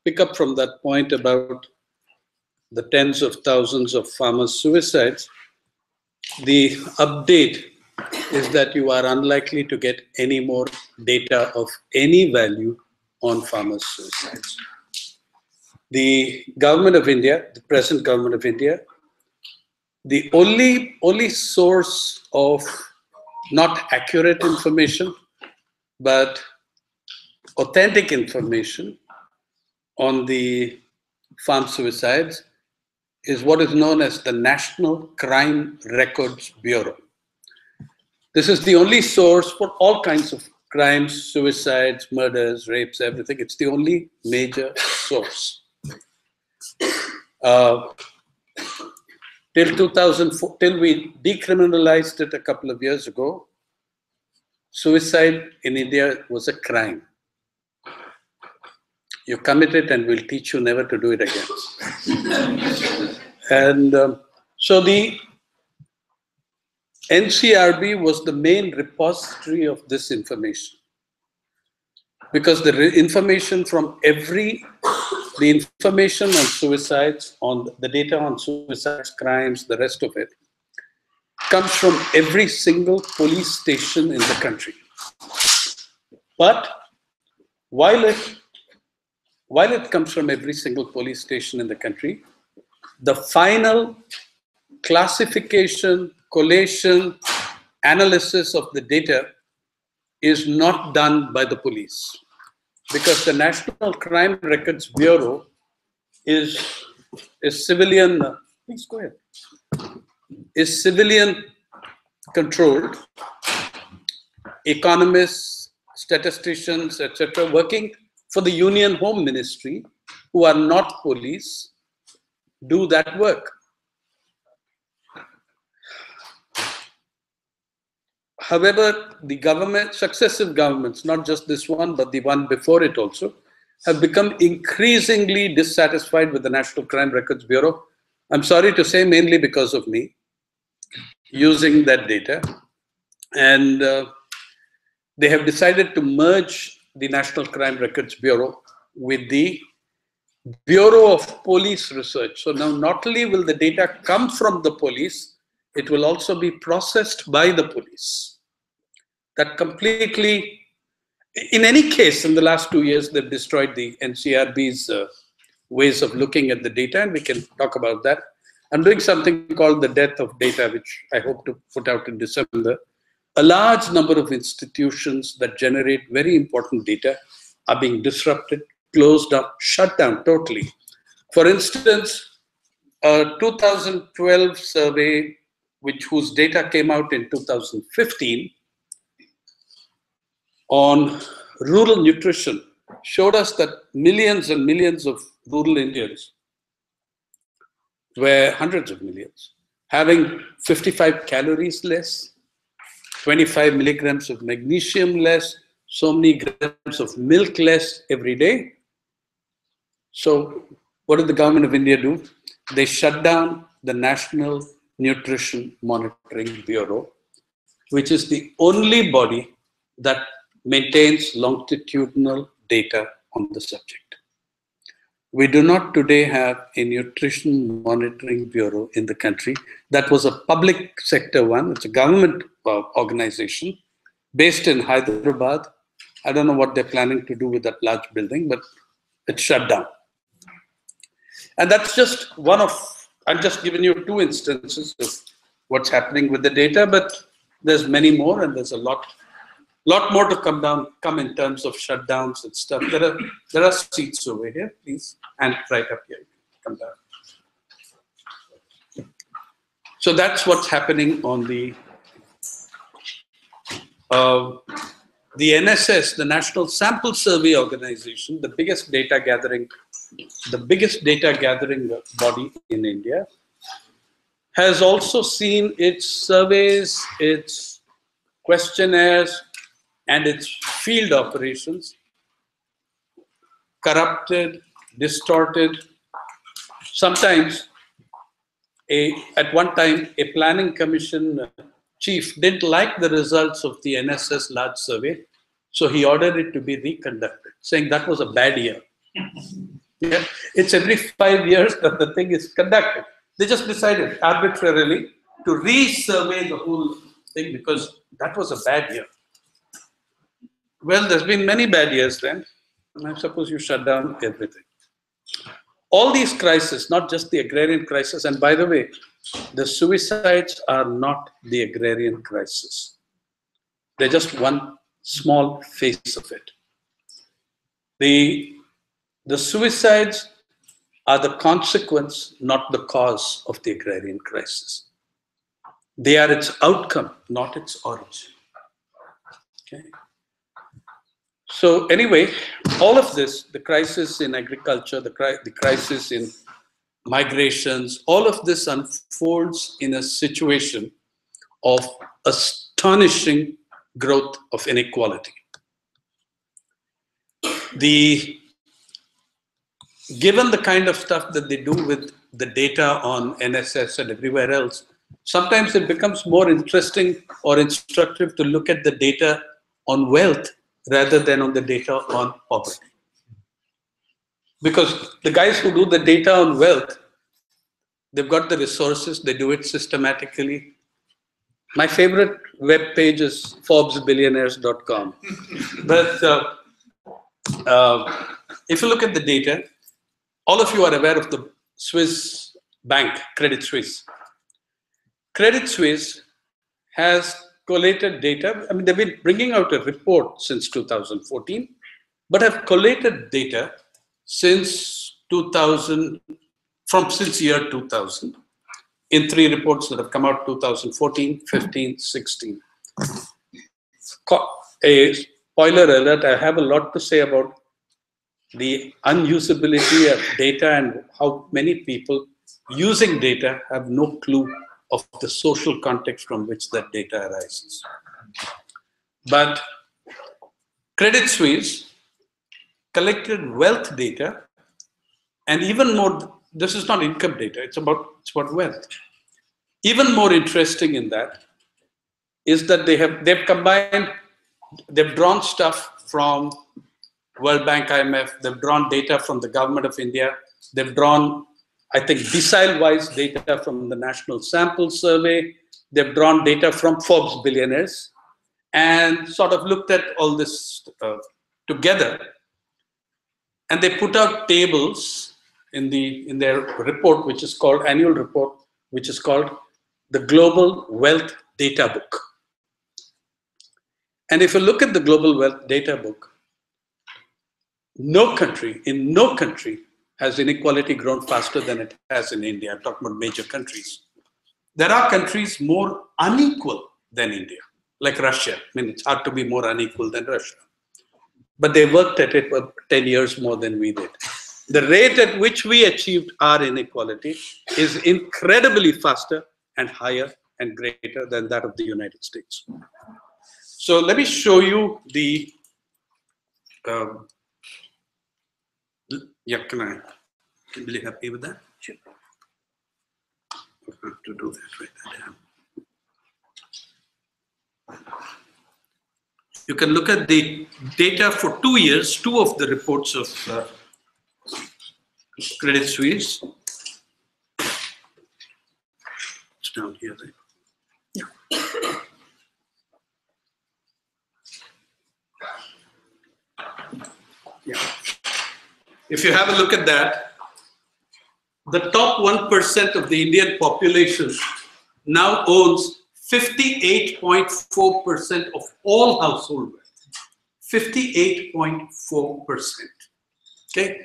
pick up from that point about the tens of thousands of farmers' suicides. The update is that you are unlikely to get any more data of any value on farmers' suicides. The government of India, the present government of India, the only source of not accurate information, but authentic information on the farm suicides is what is known as the National Crime Records Bureau. This is the only source for all kinds of crimes, suicides, murders, rapes, everything. It's the only major source. Till 2004, till we decriminalized it a couple of years ago, suicide in India was a crime. You commit it and we'll teach you never to do it again. And so the NCRB was the main repository of this information, because the information from the information on suicides, on the data on suicides, crimes, the rest of it, comes from every single police station in the country. But while it comes from every single police station in the country, the final classification, collation, analysis of the data is not done by the police, because the National Crime Records Bureau is civilian. Please go ahead. Is civilian controlled. Economists, statisticians, etc., working for the Union Home Ministry, who are not police, do that work. However, the government, successive governments, not just this one, but the one before it also, have become increasingly dissatisfied with the National Crime Records Bureau. I'm sorry to say, mainly because of me using that data. And they have decided to merge the National Crime Records Bureau with the Bureau of Police Research. So now not only will the data come from the police, it will also be processed by the police. That completely, in any case, in the last 2 years, they've destroyed the NCRB's ways of looking at the data, and we can talk about that. I'm doing something called the death of data, which I hope to put out in December. A large number of institutions that generate very important data are being disrupted, closed up, shut down totally. For instance, a 2012 survey, whose data came out in 2015 on rural nutrition, showed us that millions and millions of rural Indians, were hundreds of millions, having 55 calories less, 25 milligrams of magnesium less, so many grams of milk less every day. So what did the government of India do? They shut down the National Nutrition Monitoring Bureau, which is the only body that maintains longitudinal data on the subject. We do not today have a nutrition monitoring bureau in the country. That was a public sector one. It's a government organization based in Hyderabad. I don't know what they're planning to do with that large building, but it's shut down. And that's just one of, I'm just giving you 2 instances of what's happening with the data, but there's many more, and there's a lot more to come in terms of shutdowns and stuff. There are seats over here, please, and right up here. Come down. So that's what's happening on the NSS, the National Sample Survey Organization, the biggest data gathering body in India, has also seen its surveys, its questionnaires, and its field operations corrupted, distorted. Sometimes, at one time, a planning commission chief didn't like the results of the NSS large survey, so he ordered it to be reconducted, saying that was a bad year. Yeah, it's every 5 years that the thing is conducted. They just decided arbitrarily to resurvey the whole thing because that was a bad year. Well, there's been many bad years then. I suppose you shut down everything. All these crises, not just the agrarian crisis, and by the way, the suicides are not the agrarian crisis. They're just one small face of it. The suicides are the consequence, not the cause of the agrarian crisis. They are its outcome, not its origin. Okay. So anyway, all of this, the crisis in agriculture, the crisis in migrations, all of this unfolds in a situation of astonishing growth of inequality. Given the kind of stuff that they do with the data on NSS and everywhere else, sometimes it becomes more interesting or instructive to look at the data on wealth rather than on the data on poverty. Because the guys who do the data on wealth, they've got the resources, they do it systematically. My favorite web page is forbesbillionaires.com. But if you look at the data, all of you are aware of the Swiss bank, Credit Suisse. Credit Suisse has collated data. I mean, they've been bringing out a report since 2014, but have collated data since year 2000 in 3 reports that have come out: 2014, 15, 16. A spoiler alert, I have a lot to say about the unusability of data and how many people using data have no clue of the social context from which that data arises. But Credit Suisse collected wealth data, and even more, this is not income data, it's about wealth. Even more interesting in that is that they've drawn stuff from World Bank, IMF, they've drawn data from the government of India, they've drawn, I think, decile-wise data from the National Sample Survey, they've drawn data from Forbes Billionaires, and sort of looked at all this together. And they put out tables in their report, which is called annual report, which is called the Global Wealth Data Book. And if you look at the Global Wealth Data Book, in no country has inequality grown faster than it has in India. I'm talking about major countries. There are countries more unequal than India, like Russia. I mean, it's hard to be more unequal than Russia. But they worked at it for 10 years more than we did. The rate at which we achieved our inequality is incredibly faster and higher and greater than that of the United States. So let me show you the, can I be really happy with that? Sure. I have to do that, write that down. You can look at the data for 2 years, 2 of the reports of Credit Suisse. It's down here, right? Yeah. Yeah. If you have a look at that, the top 1% of the Indian population now owns 58.4% of all household wealth. 58.4%. Okay.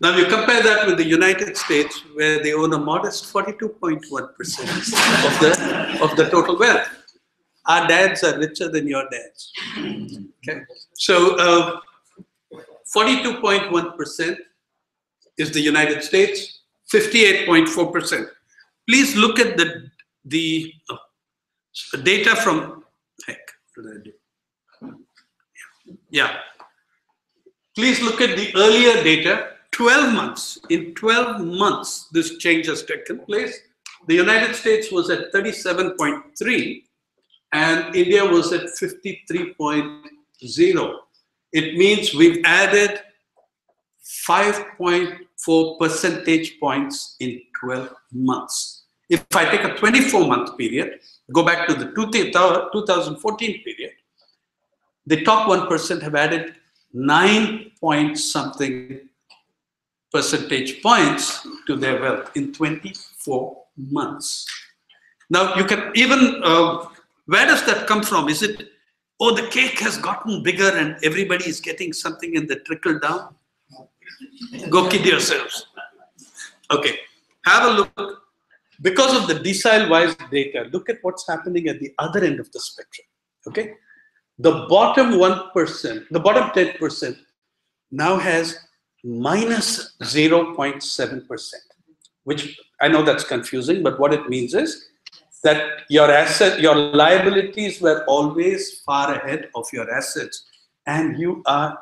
Now you compare that with the United States, where they own a modest 42.1% of the total wealth. Our dads are richer than your dads. Okay. So 42.1% is the United States, 58.4%. Please look at the data from, what did I do? Yeah. Please look at the earlier data, 12 months. In 12 months, this change has taken place. The United States was at 37.3 and India was at 53.0. It means we've added 5.4 percentage points in 12 months. If I take a 24-month period, go back to the 2014 period, the top 1% have added 9 point something percentage points to their wealth in 24 months. Now, you can even, where does that come from? Is it, oh, the cake has gotten bigger and everybody is getting something in the trickle down? Go kid yourselves. Okay, have a look. Because of the decile-wise data, look at what's happening at the other end of the spectrum. Okay, the bottom 1%, the bottom 10% now has minus 0.7%, which I know that's confusing, but what it means is that your liabilities were always far ahead of your assets, and you are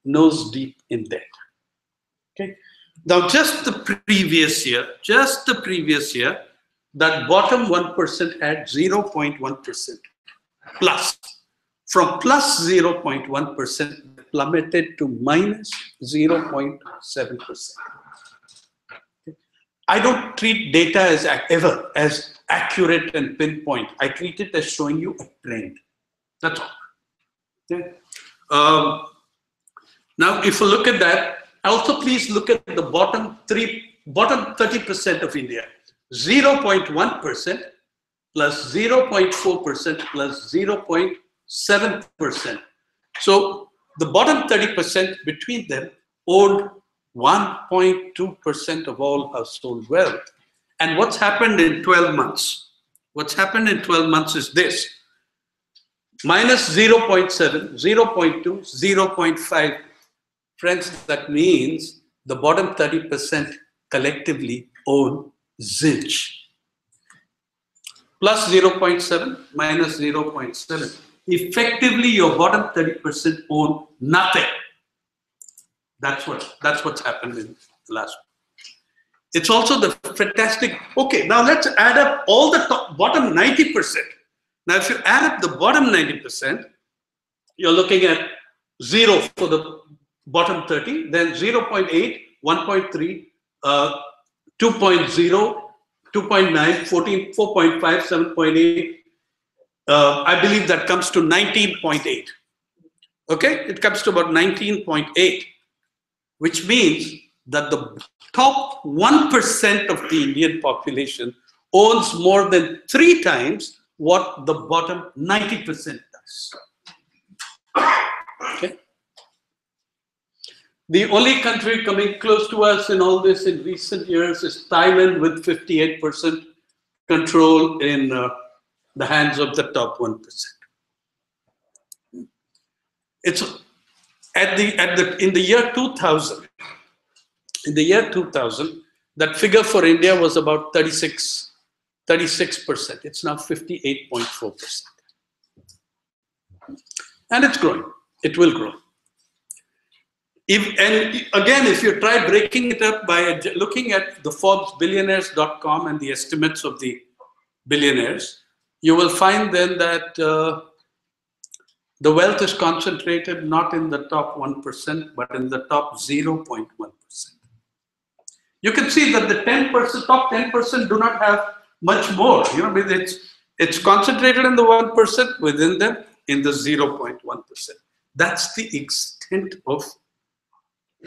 nose deep in debt. Okay. Now, just the previous year, that bottom 1% had 0.1% plus. From plus 0.1% plummeted to minus 0.7%. I don't treat data as ever as accurate and pinpoint. I treat it as showing you a trend. That's all. Okay. Now, if you look at that, also please look at the bottom 30% of India. 0.1% plus 0.4% plus 0.7%. So the bottom 30% between them owed 1.2% of all household wealth. And what's happened in 12 months? What's happened in 12 months is this. Minus 0.7, 0.2, 0.5. Friends, that means the bottom 30% collectively own zilch. Plus 0.7, minus 0.7. Effectively, your bottom 30% own nothing. That's what's happened in the last one. It's also the fantastic. Okay, now let's add up all the bottom 90%. Now, if you add up the bottom 90%, you're looking at 0 for the bottom 30, then 0.8, 1.3, 2.0, 2.9, 14, 4.5, 7.8. I believe that comes to 19.8. Okay, it comes to about 19.8, which means that the top 1% of the Indian population owns more than 3 times what the bottom 90% does. Okay. The only country coming close to us in all this in recent years is Thailand, with 58% control in the hands of the top 1%. It's in the year 2000. In the year 2000, that figure for India was about 36%. It's now 58.4%. And it's growing. It will grow. If you try breaking it up by looking at the Forbes billionaires.com and the estimates of the billionaires, you will find then that the wealth is concentrated not in the top 1%, but in the top 0.1%. You can see that the top 10% do not have much more. You know, it's concentrated in the 1%, within them in the 0.1%. That's the extent of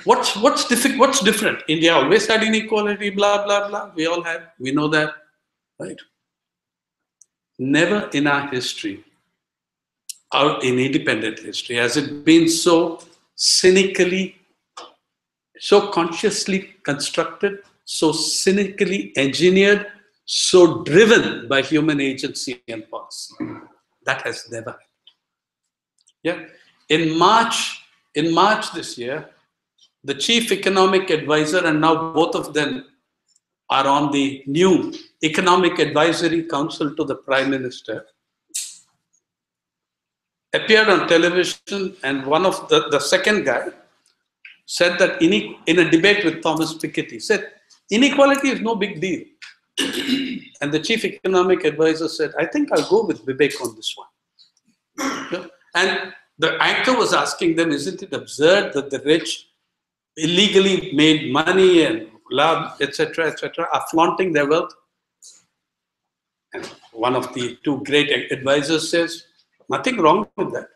what's different. India always had inequality, blah blah blah. We all have. We know that, right? Never in our history, or in independent history, has it been so cynically, so consciously constructed, so cynically engineered, so driven by human agency and policy. That has never happened. Yeah. In March this year, the chief economic advisor, and now both of them are on the new Economic Advisory Council to the Prime Minister, appeared on television, and one of the second guy said that in a debate with Thomas Piketty, said, inequality is no big deal. And the chief economic advisor said, I think I'll go with Vivek on this one. Yeah? And the anchor was asking them, isn't it absurd that the rich illegally made money and love, etc., are flaunting their wealth. And one of the two great advisors says, nothing wrong with that.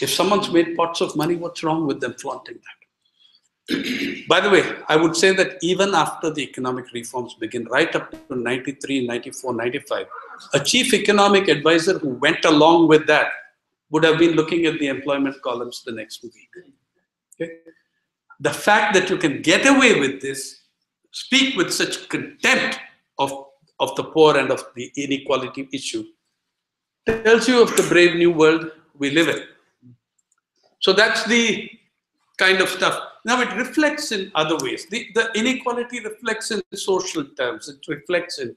If someone's made pots of money, what's wrong with them flaunting that? By the way, I would say that even after the economic reforms begin, right up to 93, 94, 95, a chief economic advisor who went along with that would have been looking at the employment columns the next week. Okay? The fact that you can get away with this, speak with such contempt of the poor and of the inequality issue, tells you of the brave new world we live in. So that's the kind of stuff. Now it reflects in other ways. The inequality reflects in social terms. It reflects in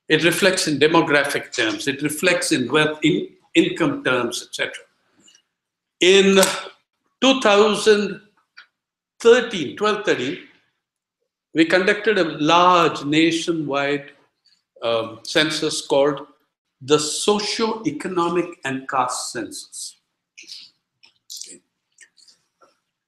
demographic terms. It reflects in wealth, in income terms, etc. In 12-13, we conducted a large nationwide census called the Socio-Economic and Caste Census.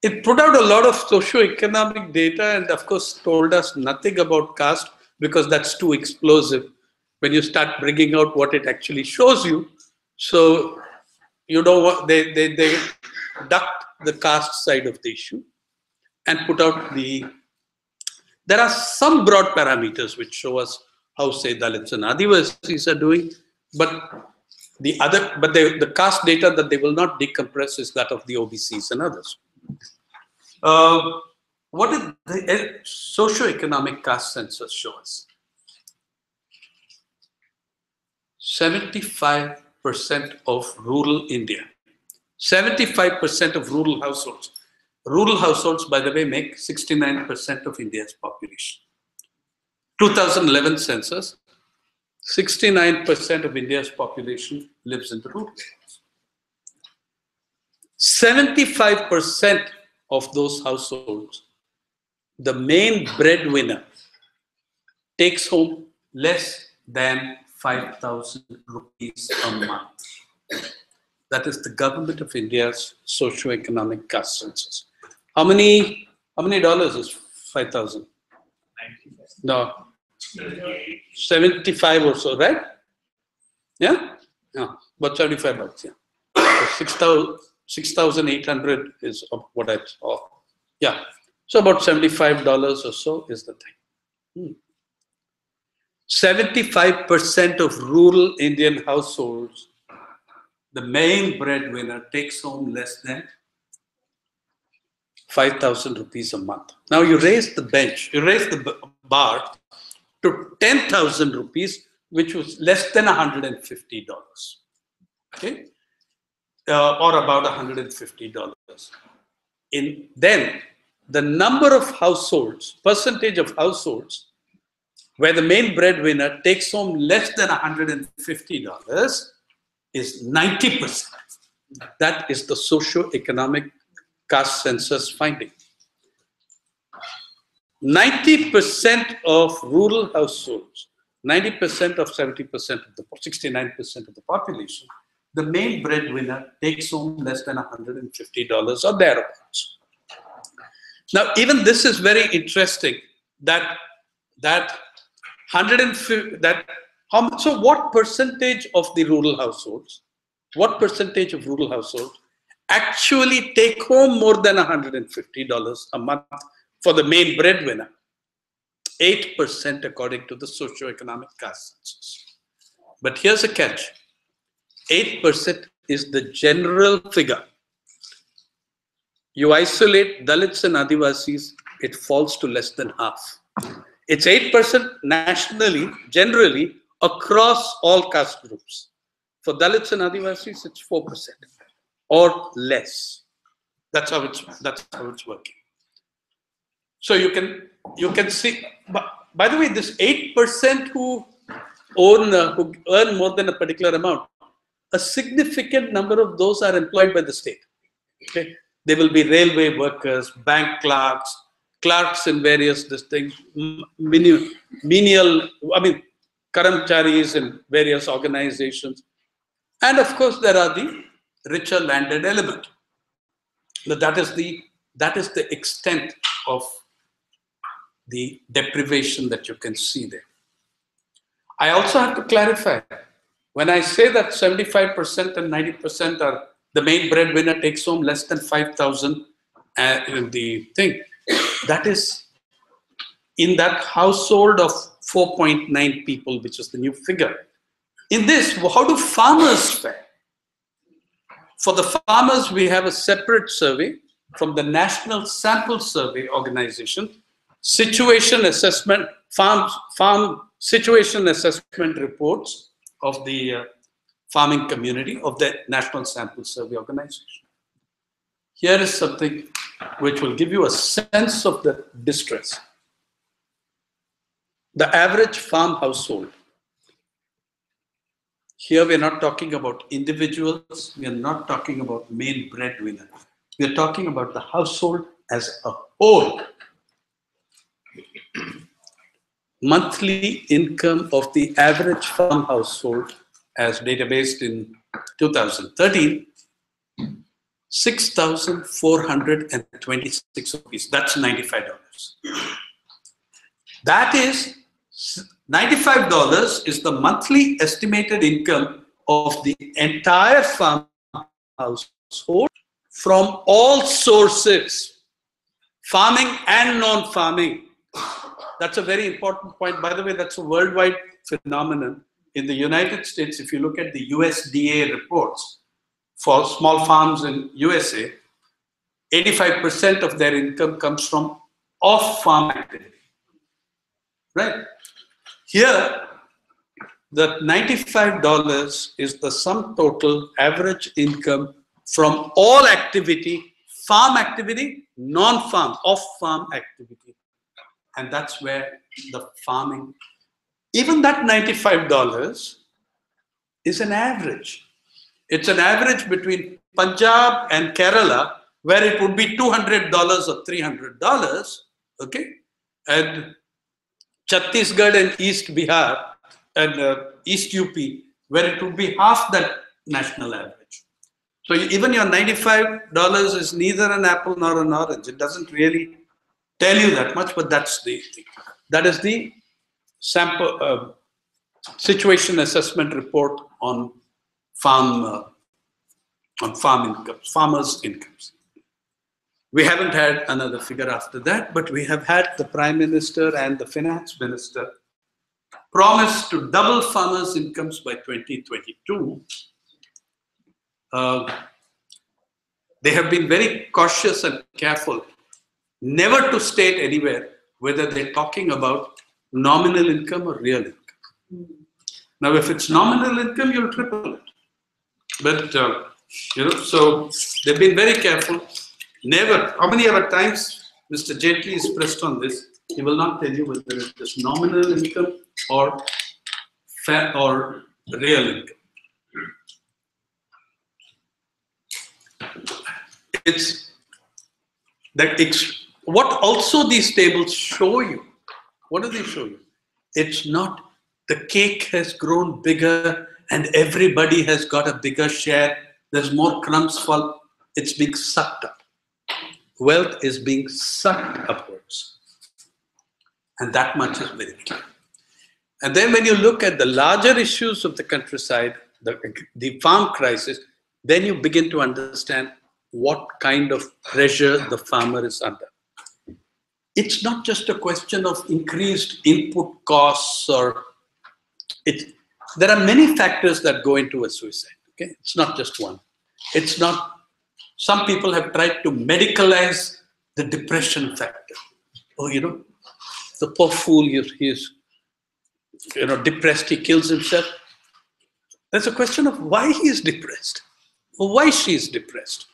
It put out a lot of socio-economic data and, of course, told us nothing about caste because that's too explosive when you start bringing out what it actually shows you. So, you know what, they ducked the caste side of the issue and put out there are some broad parameters which show us how, say, Dalits and Adivasis are doing, but the caste data that they will not decompress is that of the OBCs and others. What did the socio-economic caste census show us? 75% of rural India, 75% of rural households. Rural households, by the way, make 69% of India's population. 2011 census, 69% of India's population lives in the rural areas. 75% of those households, the main breadwinner takes home less than 5,000 rupees a month. That is the government of India's socio-economic caste census. How many dollars is 5,000? No, 75 or so, right? Yeah, about 75 bucks. Yeah, so 6,800 is what I saw. Yeah, so about $75 or so is the thing. 75% of rural Indian households, the main breadwinner takes home less than 5,000 rupees a month. Now you raise the bar to 10,000 rupees, which was less than $150. Okay, or about $150. Then the number of households, percentage of households, where the main breadwinner takes home less than $150 is 90%. That is the socio-economic caste census finding. 90% of rural households, 90% of 70% of the 69% of the population, the main breadwinner takes home less than $150 or thereabouts. Now, even this is very interesting. So what percentage of the rural households? What percentage of rural households actually take home more than $150 a month for the main breadwinner? 8% according to the socio-economic caste census. But here's a catch. 8% is the general figure. You isolate Dalits and Adivasis, it falls to less than half. It's 8% nationally, generally, across all caste groups. For Dalits and Adivasis, it's 4% or less. That's how it's working. So you can see. By the way, this 8% who earn more than a particular amount, a significant number of those are employed by the state. Okay, they will be railway workers, bank clerks in various things, menial, karamcharis in various organizations. And of course, there are the richer landed element. That is the That is the extent of the deprivation that you can see there. I also have to clarify, when I say that 75% and 90% are the main breadwinner takes home less than 5,000 in the thing, that is in that household of 4.9 people, which is the new figure. In this, how do farmers fare? For the farmers, we have a separate survey from the National Sample Survey Organization, situation assessment, farm situation assessment reports of the farming community of the National Sample Survey Organization. Here is something which will give you a sense of the distress. The average farm household. Here we are not talking about individuals, we are not talking about main breadwinner. We are talking about the household as a whole. Monthly income of the average farm household as databased in 2013, 6,426 rupees. That's $95. That is $95 is the monthly estimated income of the entire farm household from all sources, farming and non-farming. That's a very important point. By the way, that's a worldwide phenomenon. In the United States, if you look at the USDA reports for small farms in USA, 85% of their income comes from off-farm activity. Right? Here, the $95 is the sum total average income from all activity, farm activity, non-farm, off-farm activity. And that's where the farming, even that $95 is an average. It's an average between Punjab and Kerala, where it would be $200 or $300, okay? And Chhattisgarh and East Bihar and East UP, where it would be half that national average. So even your $95 is neither an apple nor an orange. It doesn't really tell you that much, but that's the thing. That is the sample situation assessment report on farm incomes, farmers' incomes. We haven't had another figure after that, but we have had the Prime Minister and the Finance Minister promise to double farmers' incomes by 2022. They have been very cautious and careful never to state anywhere whether they're talking about nominal income or real income. Now, if it's nominal income, you'll triple it. But, so they've been very careful. Never, how many other times Mr. Jaitley is pressed on this, he will not tell you whether it is nominal income or real income. It's that what also these tables show you. What do they show you? It's not the cake has grown bigger and everybody has got a bigger share. There's more crumbs fall. It's being sucked up. Wealth is being sucked upwards. And that much is very clear. And then when you look at the larger issues of the countryside, the farm crisis, then you begin to understand what kind of pressure the farmer is under. It's not just a question of increased input costs or there are many factors that go into a suicide. Okay? It's not just one. It's not. Some people have tried to medicalize the depression factor. Oh, the poor fool, he's depressed, he kills himself. There's a question of why he is depressed, or why she is depressed.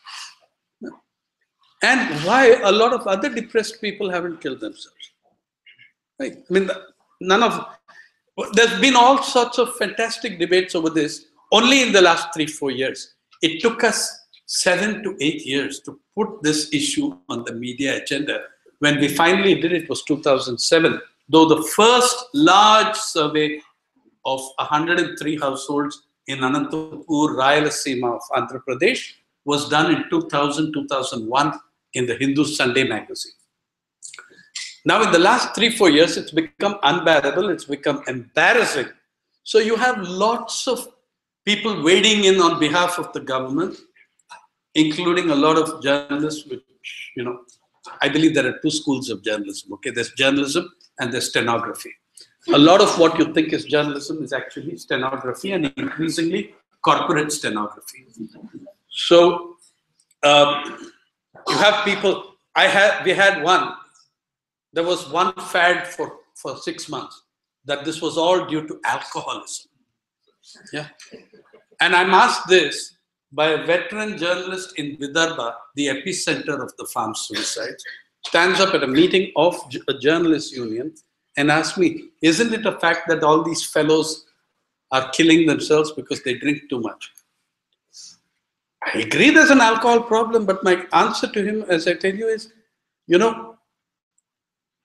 And why a lot of other depressed people haven't killed themselves. Right? I mean, there's been all sorts of fantastic debates over this only in the last 3-4 years. It took us 7 to 8 years to put this issue on the media agenda. When we finally did it was 2007, though the first large survey of 103 households in Anantapur, Rayalaseema of Andhra Pradesh was done in 2000, 2001. in the Hindu Sunday magazine. Now, in the last 3-4 years, it's become unbearable. It's become embarrassing. So you have lots of people wading in on behalf of the government, including a lot of journalists, which, I believe there are two schools of journalism. Okay, there's journalism and there's stenography. A lot of what you think is journalism is actually stenography, and increasingly corporate stenography. So you have people. We had one. There was one fad for 6 months that this was all due to alcoholism. Yeah, and I'm asked this by a veteran journalist in Vidarbha, the epicenter of the farm suicides, stands up at a meeting of a journalists' union and asks me, isn't it a fact that all these fellows are killing themselves because they drink too much? I agree there's an alcohol problem, but my answer to him, as I tell you, is,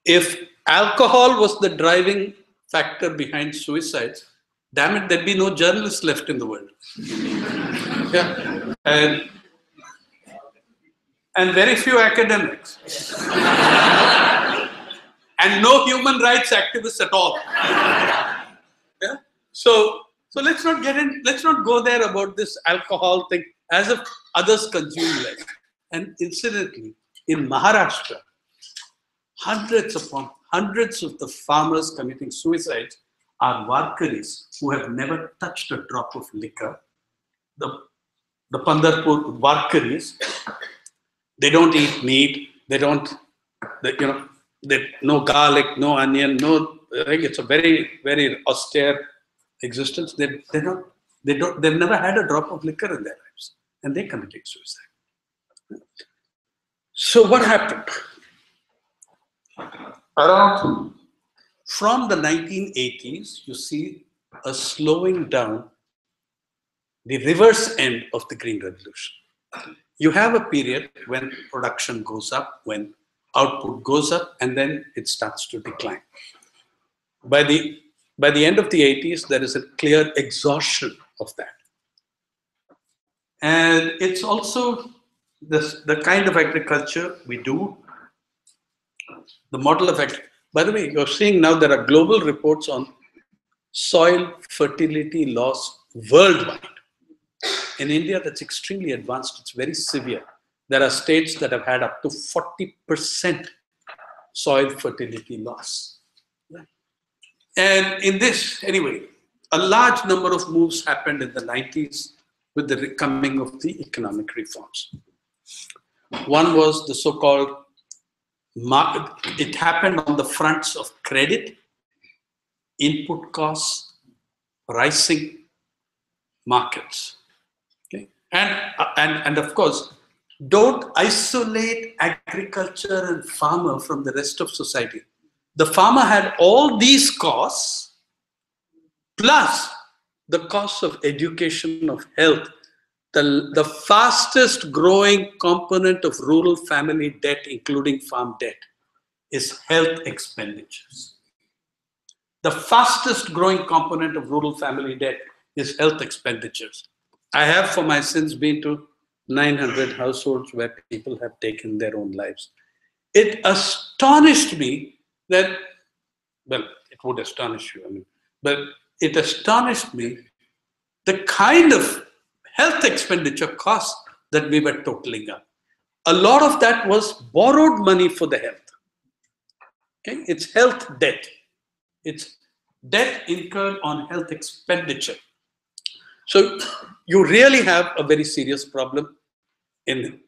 if alcohol was the driving factor behind suicides, damn it, there'd be no journalists left in the world. Yeah. And very few academics. And no human rights activists at all. Yeah? So let's not go there about this alcohol thing as if others consume less. And incidentally, in Maharashtra, hundreds upon hundreds of the farmers committing suicides are Warkaris who have never touched a drop of liquor. The Pandharpur Warkaris, they don't eat meat, no garlic, no onion, I think it's a very, very austere existence. They've never had a drop of liquor in their lives, and they committed suicide. So what happened? From the 1980s, you see a slowing down, the reverse end of the Green Revolution. You have a period when production goes up, when output goes up, and then it starts to decline. By the end of the 80s, there is a clear exhaustion of that. And it's also the kind of agriculture we do, the model of agriculture. By the way, you're seeing now there are global reports on soil fertility loss worldwide. In India, that's extremely advanced. It's very severe. There are states that have had up to 40% soil fertility loss. And in this, anyway, a large number of moves happened in the 90s with the coming of the economic reforms. One was the so-called market. It happened on the fronts of credit, input costs, pricing, markets. Okay? And of course, don't isolate agriculture and farmer from the rest of society. The farmer had all these costs, plus the costs of education, of health. The fastest growing component of rural family debt, including farm debt, is health expenditures. The fastest growing component of rural family debt is health expenditures. I have for my sins been to 900 households where people have taken their own lives. It astonished me that, well, it would astonish you, but it astonished me the kind of health expenditure costs that we were totaling up. A lot of that was borrowed money for the health. Okay? It's health debt. It's debt incurred on health expenditure. So you really have a very serious problem in it.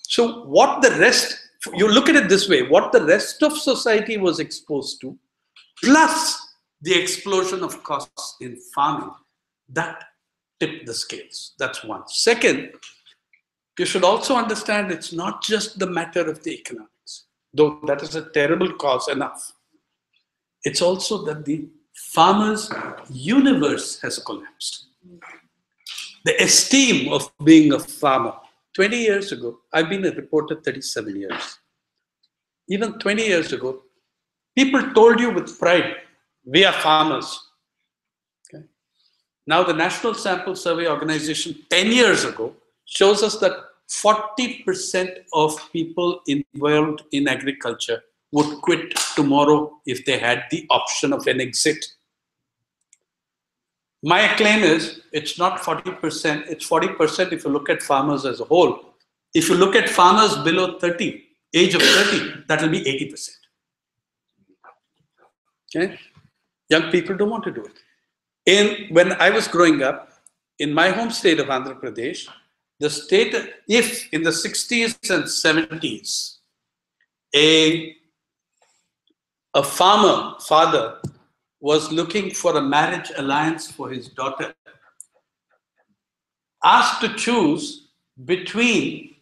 So what the rest, you look at it this way, what the rest of society was exposed to, plus the explosion of costs in farming, that tipped the scales. That's one. Second, you should also understand it's not just the matter of the economics, though that is a terrible cause enough. It's also that the farmer's universe has collapsed. The esteem of being a farmer. 20 years ago, I've been a reporter 37 years. Even 20 years ago, people told you with pride, we are farmers. Okay? Now the National Sample Survey Organization 10 years ago shows us that 40% of people involved in agriculture would quit tomorrow if they had the option of an exit. My claim is it's not 40%, it's 40% if you look at farmers as a whole. If you look at farmers below 30, age of 30, that will be 80%. Okay? Young people don't want to do it. When I was growing up, in my home state of Andhra Pradesh, the state, if in the 60s and 70s, a father was looking for a marriage alliance for his daughter, asked to choose between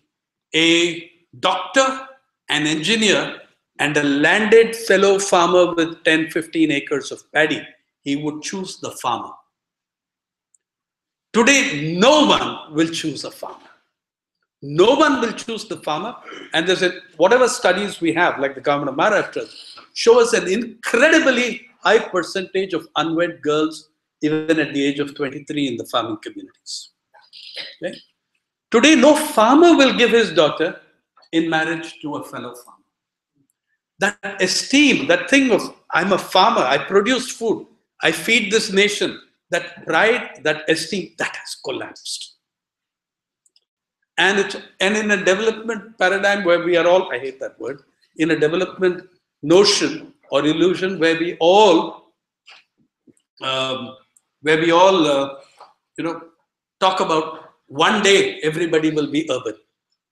a doctor, an engineer, and a landed fellow farmer with 10, 15 acres of paddy, he would choose the farmer. Today, no one will choose a farmer. No one will choose the farmer. And there's whatever studies we have, like the government of Maharashtra, show us an incredibly high percentage of unwed girls, even at the age of 23 in the farming communities. Okay? Today, no farmer will give his daughter in marriage to a fellow farmer. That esteem, that thing of, I'm a farmer, I produce food, I feed this nation, that pride, that esteem, that has collapsed. And in a development paradigm where we are all, I hate that word, in a development notion or illusion where we all talk about one day everybody will be urban,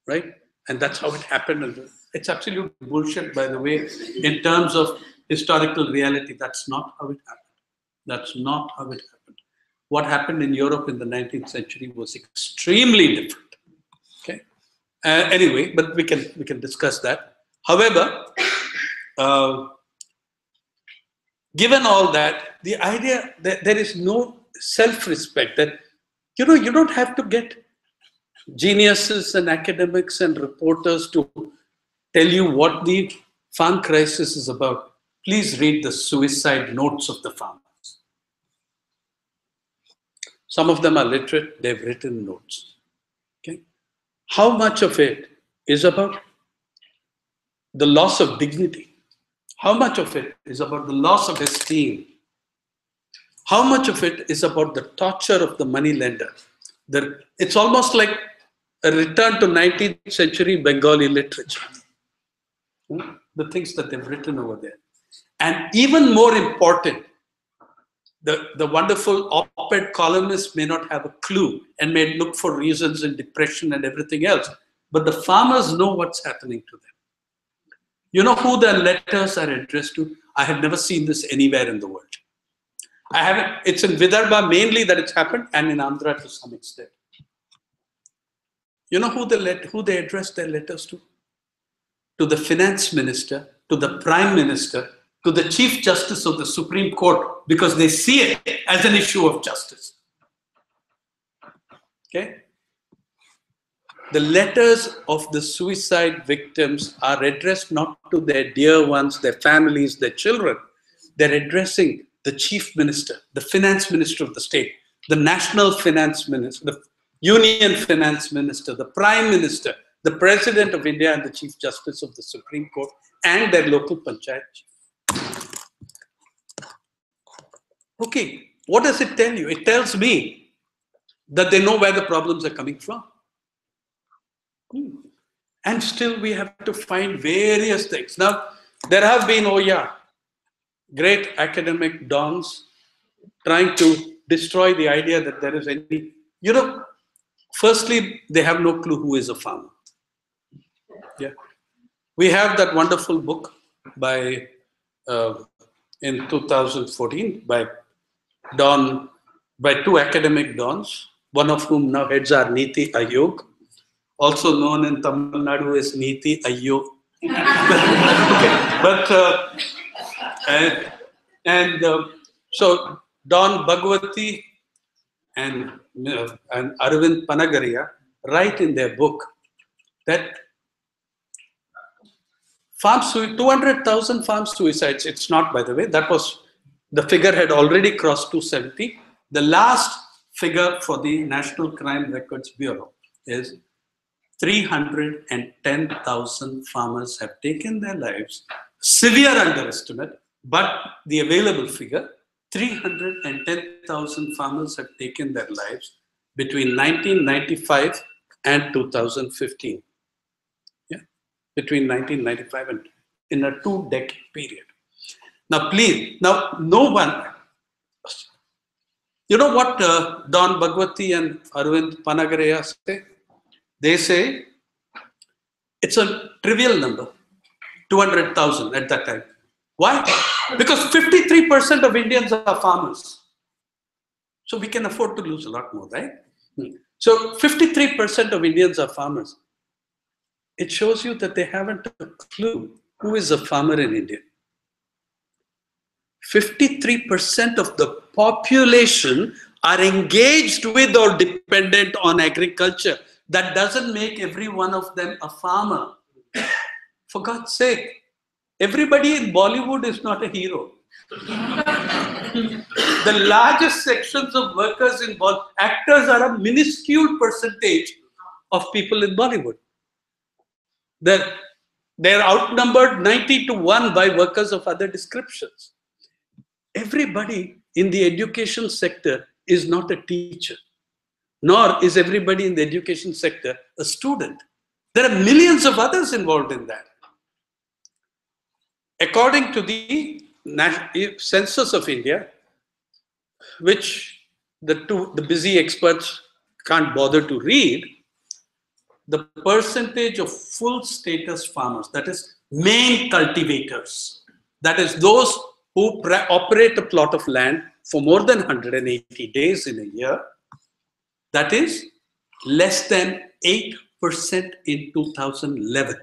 right? And that's how it happened. And it's absolute bullshit, by the way, in terms of historical reality. That's not how it happened. That's not how it happened. What happened in Europe in the 19th century was extremely different. Okay. Anyway, but we can discuss that. However, given all that, the idea that there is no self-respect, that you don't have to get geniuses and academics and reporters to tell you what the farm crisis is about. Please read the suicide notes of the farmers. Some of them are literate, they've written notes. Okay? How much of it is about the loss of dignity? How much of it is about the loss of esteem? How much of it is about the torture of the moneylender? It's almost like a return to 19th century Bengali literature. The things that they've written over there. And even more important, the wonderful op-ed columnists may not have a clue and may look for reasons in depression and everything else, but the farmers know what's happening to them. You know who their letters are addressed to? I have never seen this anywhere in the world. I haven't. It's in Vidarbha mainly that it's happened, and in Andhra to some extent. You know who they address their letters to? To the finance minister, to the prime minister, to the Chief Justice of the Supreme Court, because they see it as an issue of justice. Okay? The letters of the suicide victims are addressed not to their dear ones, their families, their children. They're addressing the Chief Minister, the Finance Minister of the state, the National Finance Minister, the Union Finance Minister, the Prime Minister, the President of India, and the Chief Justice of the Supreme Court, and their local panchayat chief. Okay, what does it tell you? It tells me that they know where the problems are coming from. And still we have to find various things. Now, there have been, great academic dons trying to destroy the idea that there is any, firstly, they have no clue who is a farmer. Yeah. We have that wonderful book by, in 2014 by two academic dons, one of whom now heads our Niti Ayog, also known in Tamil Nadu as Niti Ayog. So Don Bhagwati and Arvind Panagaria write in their book that 200,000 farm suicides, it's not, by the way, that was, the figure had already crossed 270. The last figure for the National Crime Records Bureau is 310,000 farmers have taken their lives. Severe underestimate, but the available figure, 310,000 farmers have taken their lives between 1995 and 2015. Yeah, between 1995 and in a 2-decade period. Now, please, now no one, you know what Don Bhagwati and Arvind Panagareya say? They say it's a trivial number, 200,000 at that time. Why? Because 53% of Indians are farmers. So we can afford to lose a lot more, right? So 53% of Indians are farmers. It shows you that they haven't a clue who is a farmer in India. 53% of the population are engaged with or dependent on agriculture. That doesn't make every one of them a farmer. For God's sake, everybody in Bollywood is not a hero. The largest sections of workers in Bollywood, actors are a minuscule percentage of people in Bollywood. They're outnumbered 90-1 by workers of other descriptions. Everybody in the education sector is not a teacher, nor is everybody in the education sector a student. There are millions of others involved in that. According to the Census of India, which the busy experts can't bother to read, the percentage of full status farmers, that is main cultivators, that is those who operate a plot of land for more than 180 days in a year, that is less than 8% in 2011.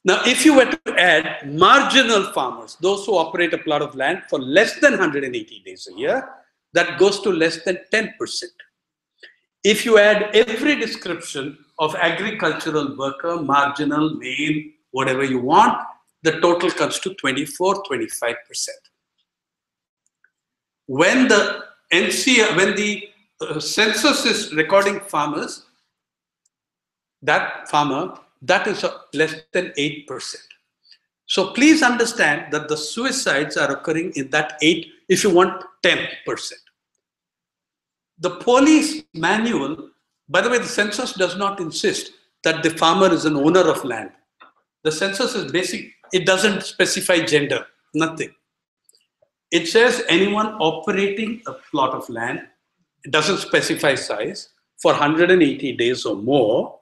Now, if you were to add marginal farmers, those who operate a plot of land for less than 180 days a year, that goes to less than 10%. If you add every description of agricultural worker, marginal, main, whatever you want, the total comes to 24-25%. When the census is recording farmers, that farmer, that is less than 8%. So please understand that the suicides are occurring in that 8, if you want 10%. The police manual, by the way, the census does not insist that the farmer is an owner of land. The census is basic, it doesn't specify gender, nothing. It says anyone operating a plot of land, it doesn't specify size, for 180 days or more,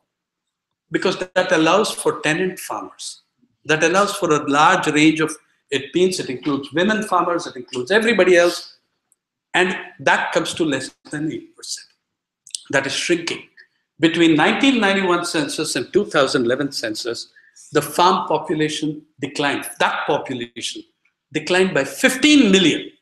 because that allows for tenant farmers. That allows for a large range of, it means it includes women farmers, it includes everybody else, and that comes to less than 8%. That is shrinking. Between 1991 census and 2011 census, the farm population declined. That population declined by 15 million.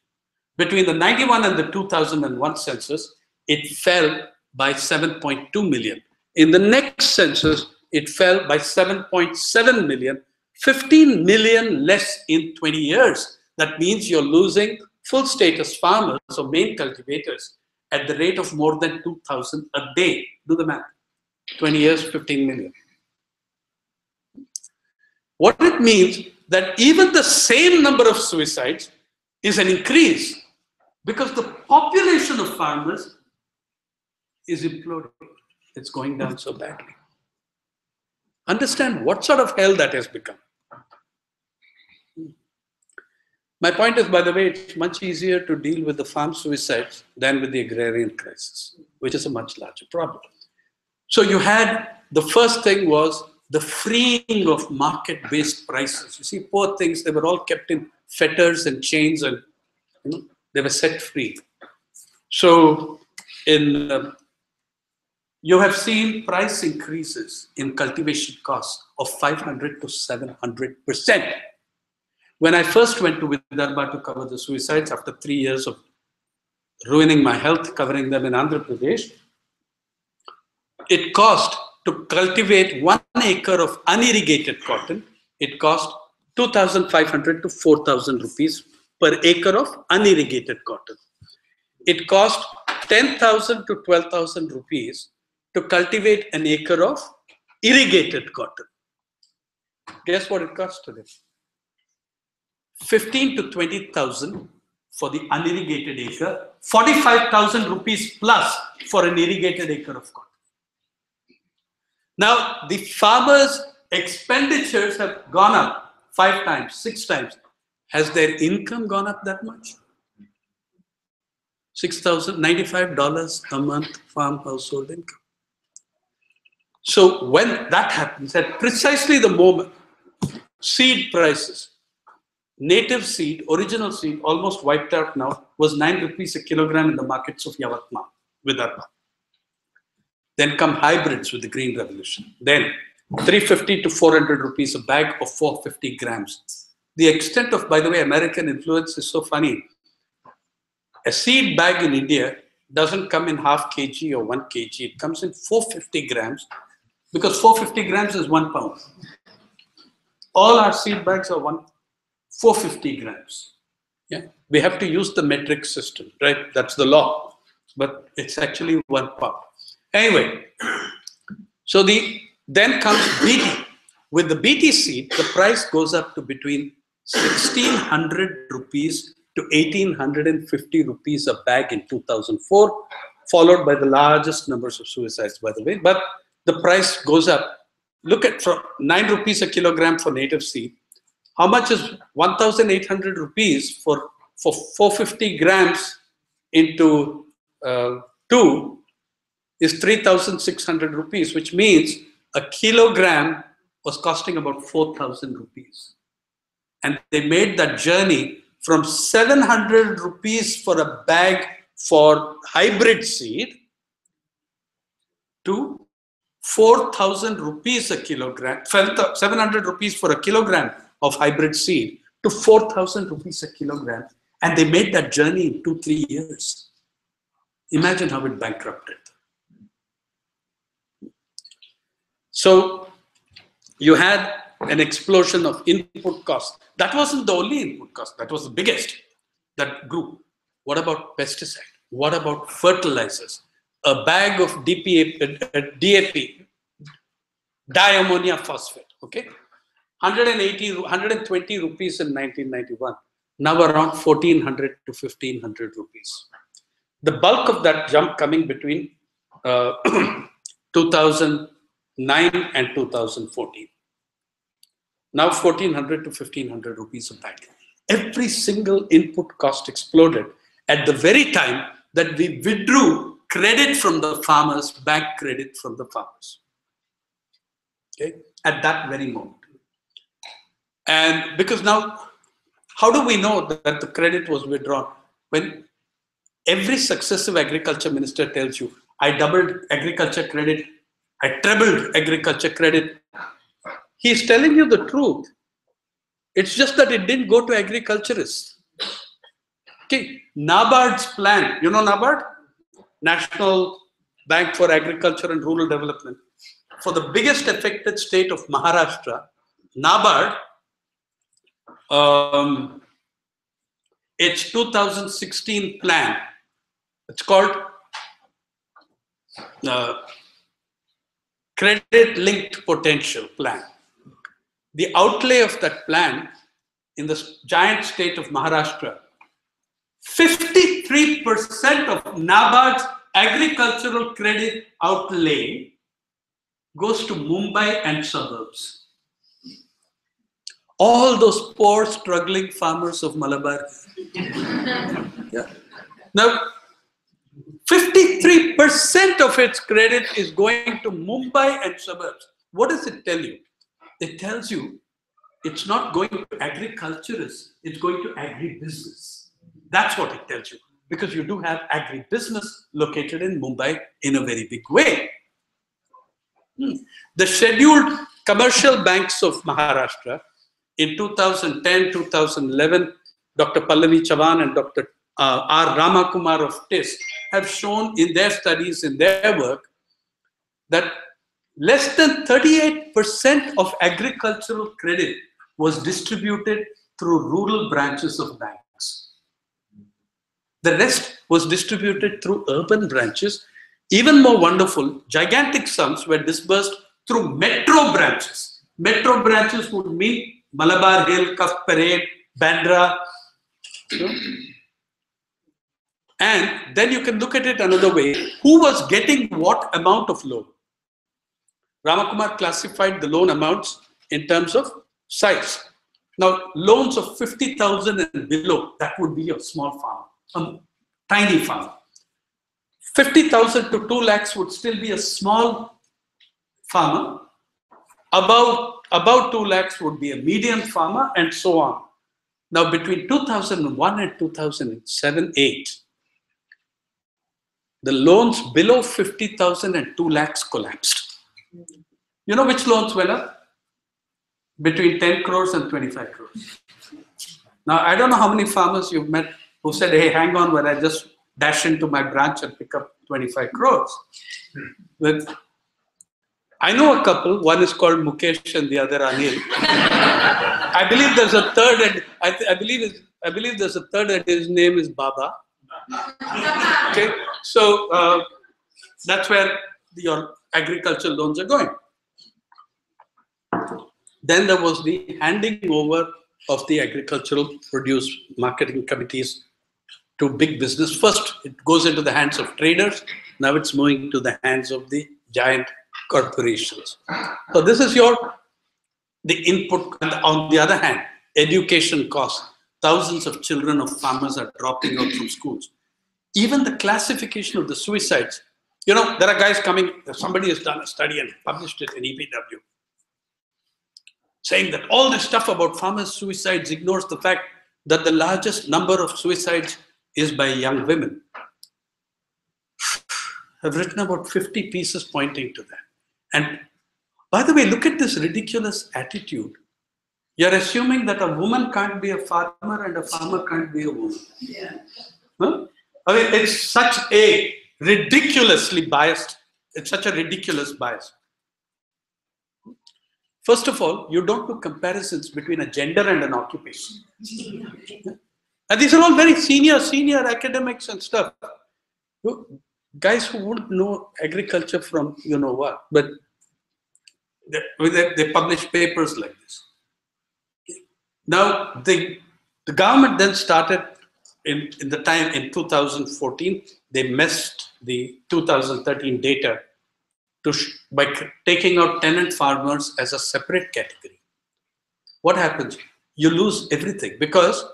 Between the 91 and the 2001 census, it fell by 7.2 million. In the next census, it fell by 7.7 million, 15 million less in 20 years. That means you're losing full status farmers or main cultivators at the rate of more than 2,000 a day. Do the math. 20 years, 15 million. What it means that even the same number of suicides is an increase because the population of farmers is imploding. It's going down so badly. Understand what sort of hell that has become. My point is, by the way, it's much easier to deal with the farm suicides than with the agrarian crisis, which is a much larger problem. So you had, the first thing was the freeing of market-based prices. You see, poor things, they were all kept in fetters and chains and they were set free. So you have seen price increases in cultivation costs of 500 to 700%. When I first went to Vidarbha to cover the suicides after 3 years of ruining my health, covering them in Andhra Pradesh, it cost to cultivate 1 acre of unirrigated cotton, it cost 2,500 to 4,000 rupees per acre of unirrigated cotton. It cost 10,000 to 12,000 rupees to cultivate an acre of irrigated cotton. Guess what it costs today? 15 to 20,000 for the unirrigated acre, 45,000 rupees plus for an irrigated acre of cotton. Now, the farmers' expenditures have gone up 5 times, 6 times. Has their income gone up that much? $6,095 a month farm household income. So when that happens, at precisely the moment, seed prices, native seed, original seed, almost wiped out now, was 9 rupees a kilogram in the markets of Yavatmal, Vidarbha. Then come hybrids with the Green Revolution. Then 350 to 400 rupees a bag of 450 grams. The extent of, by the way, American influence is so funny. A seed bag in India doesn't come in half kg or 1 kg. It comes in 450 grams because 450 grams is 1 pound. All our seed bags are 450 grams. Yeah, we have to use the metric system, right? That's the law, but it's actually 1 pound. Anyway, so then comes BT. With the BT seed, the price goes up to between 1,600 rupees to 1,850 rupees a bag in 2004, followed by the largest numbers of suicides, by the way. But the price goes up. Look at from 9 rupees a kilogram for native seed. How much is 1,800 rupees for 450 grams into 2 is 3,600 rupees, which means a kilogram was costing about 4,000 rupees. And they made that journey from 700 rupees for a bag for hybrid seed to 4,000 rupees a kilogram, 700 rupees for a kilogram of hybrid seed to 4,000 rupees a kilogram. And they made that journey in 2-3 years. Imagine how it bankrupted. So you had an explosion of input costs. That wasn't the only input cost. That was the biggest that grew. What about pesticide? What about fertilizers? A bag of DAP, diammonia phosphate, okay? 120 rupees in 1991. Now around 1,400 to 1,500 rupees. The bulk of that jump coming between 2009 and 2014. Now 1,400 to 1,500 rupees a bag. Every single input cost exploded at the very time that we withdrew credit from the farmers, bank credit from the farmers. Okay, at that very moment. And because now, how do we know that the credit was withdrawn? When every successive agriculture minister tells you, I doubled agriculture credit, I trebled agriculture credit, he's telling you the truth. It's just that it didn't go to agriculturists. Okay, NABARD's plan, you know NABARD? National Bank for Agriculture and Rural Development. For the biggest affected state of Maharashtra, NABARD, its 2016 plan, it's called Credit Linked Potential Plan. The outlay of that plan in the giant state of Maharashtra, 53% of NABARD's agricultural credit outlay goes to Mumbai and suburbs. All those poor, struggling farmers of Malabar. Yeah. Now, 53% of its credit is going to Mumbai and suburbs. What does it tell you? It tells you it's not going to agriculturists, it's going to agribusiness. That's what it tells you. Because you do have agribusiness located in Mumbai in a very big way. The scheduled commercial banks of Maharashtra in 2010, 2011, Dr. Pallavi Chavan and Dr. R. Ramakumar of TIS have shown in their studies, in their work, that less than 38% of agricultural credit was distributed through rural branches of banks. The rest was distributed through urban branches, Even more wonderful, gigantic sums were disbursed through metro branches. Metro branches would mean Malabar Hill, Cuff Parade, Bandra. And then you can look at it another way. Who was getting what amount of loan? Ramakumar classified the loan amounts in terms of size. Now, loans of 50,000 and below, that would be a small farm, a tiny farm. 50,000 to 2 lakhs would still be a small farmer. About 2 lakhs would be a medium farmer, and so on. Now, between 2001 and 2007-8, the loans below 50,000 and 2 lakhs collapsed. You know which loans went up? Between 10 crores and 25 crores. Now, I don't know how many farmers you've met who said, hey, hang on, when I just dash into my branch and pick up 25 crores. But I know a couple, one is called Mukesh and the other Anil. I believe there's a third, and I believe there's a third, and his name is Baba. Okay, so that's where your agricultural loans are going. Then there was the handing over of the agricultural produce marketing committees to big business. First, it goes into the hands of traders. Now it's moving to the hands of the giant corporations. So this is the input. And on the other hand, education costs. Thousands of children of farmers are dropping out from schools. Even the classification of the suicides. You know, there are guys coming, somebody has done a study and published it in EPW, saying that all this stuff about farmers' suicides ignores the fact that the largest number of suicides is by young women. I've written about 50 pieces pointing to that. And by the way, look at this ridiculous attitude. You're assuming that a woman can't be a farmer and a farmer can't be a woman. Yeah. Huh? I mean, it's such a ridiculously biased, it's such a ridiculous bias. First of all, you don't do comparisons between a gender and an occupation. And these are all very senior academics and stuff. Guys who wouldn't know agriculture from you know what, but they publish papers like this. Now, the government then started in the time in 2014, they messed the 2013 data by taking out tenant farmers as a separate category. What happens? You lose everything because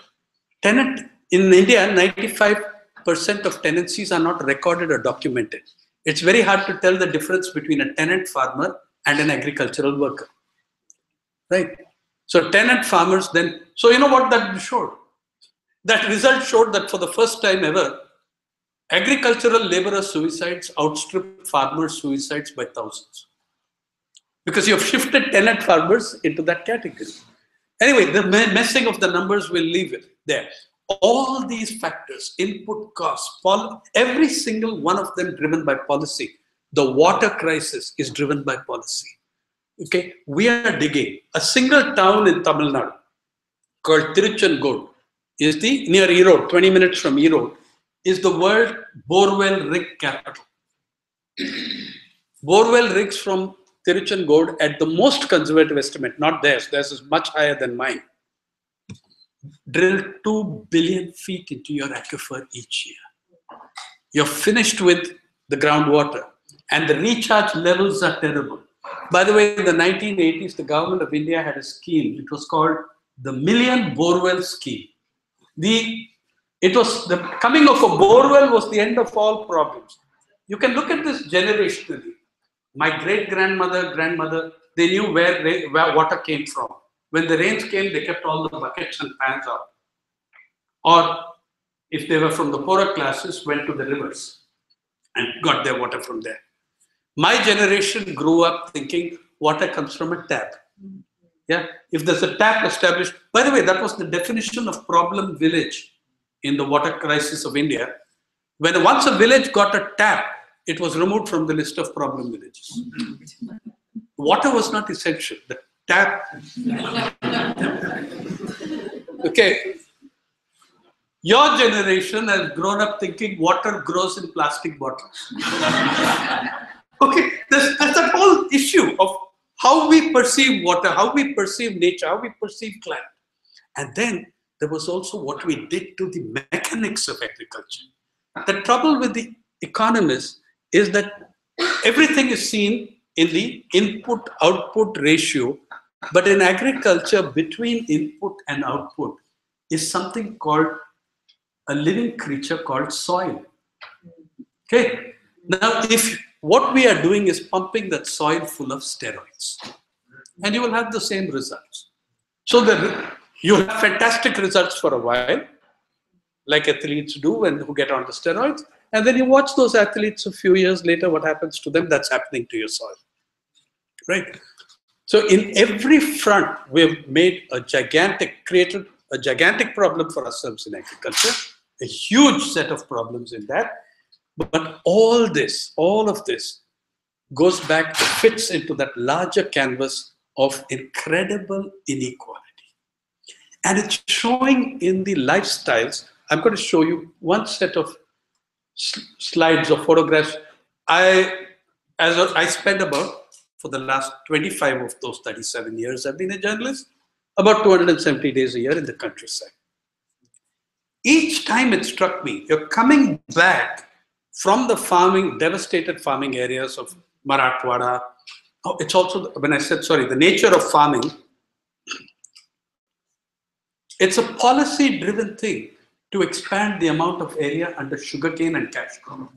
in India, 95% of tenancies are not recorded or documented. It's very hard to tell the difference between a tenant farmer and an agricultural worker, right? So tenant farmers then, so you know what that showed? That result showed that for the first time ever, agricultural laborer suicides outstrip farmer suicides by thousands. Because you have shifted tenant farmers into that category. Anyway, the messing of the numbers will leave it there. All these factors, input costs, every single one of them driven by policy. The water crisis is driven by policy. Okay, we are digging. A single town in Tamil Nadu called Tiruchengode is near Erode, 20 minutes from Erode, is the world borewell rig capital. Borewell rigs from Tiruchengode at the most conservative estimate, not theirs is much higher than mine, drill 2 billion feet into your aquifer each year. You're finished with the groundwater and the recharge levels are terrible. By the way, in the 1980s, the government of India had a scheme. It was called the Million Borewell Scheme. The coming of a borewell was the end of all problems. You can look at this generationally. My great-grandmother, grandmother, they knew where water came from. When the rains came, they kept all the buckets and pans out. Or if they were from the poorer classes, went to the rivers and got their water from there. My generation grew up thinking water comes from a tap. Yeah, if there's a tap established, by the way, that was the definition of problem village in the water crisis of India. When once a village got a tap, it was removed from the list of problem villages. Water was not essential. The tap. Okay. Your generation has grown up thinking water grows in plastic bottles. Okay, there's that whole issue of how we perceive water, how we perceive nature, how we perceive climate. And then there was also what we did to the mechanics of agriculture. The trouble with the economists is that everything is seen in the input-output ratio, but in agriculture, between input and output is something called a living creature called soil. Okay. Now, if what we are doing is pumping that soil full of steroids, and you will have the same results. So you have fantastic results for a while, like athletes do who get onto steroids, and then you watch those athletes a few years later, what happens to them, that's happening to your soil. Right? So in every front, we've created a gigantic problem for ourselves in agriculture, a huge set of problems in that. But all of this goes back, fits into that larger canvas of incredible inequality. And it's showing in the lifestyles. I'm going to show you one set of slides or photographs. I spent about, for the last 25 of those 37 years, I've been a journalist, about 270 days a year in the countryside. Each time it struck me, you're coming back from the devastated farming areas of Marathwada. Oh, it's also, when I said, sorry, the nature of farming, it's a policy-driven thing to expand the amount of area under sugarcane and cash crop.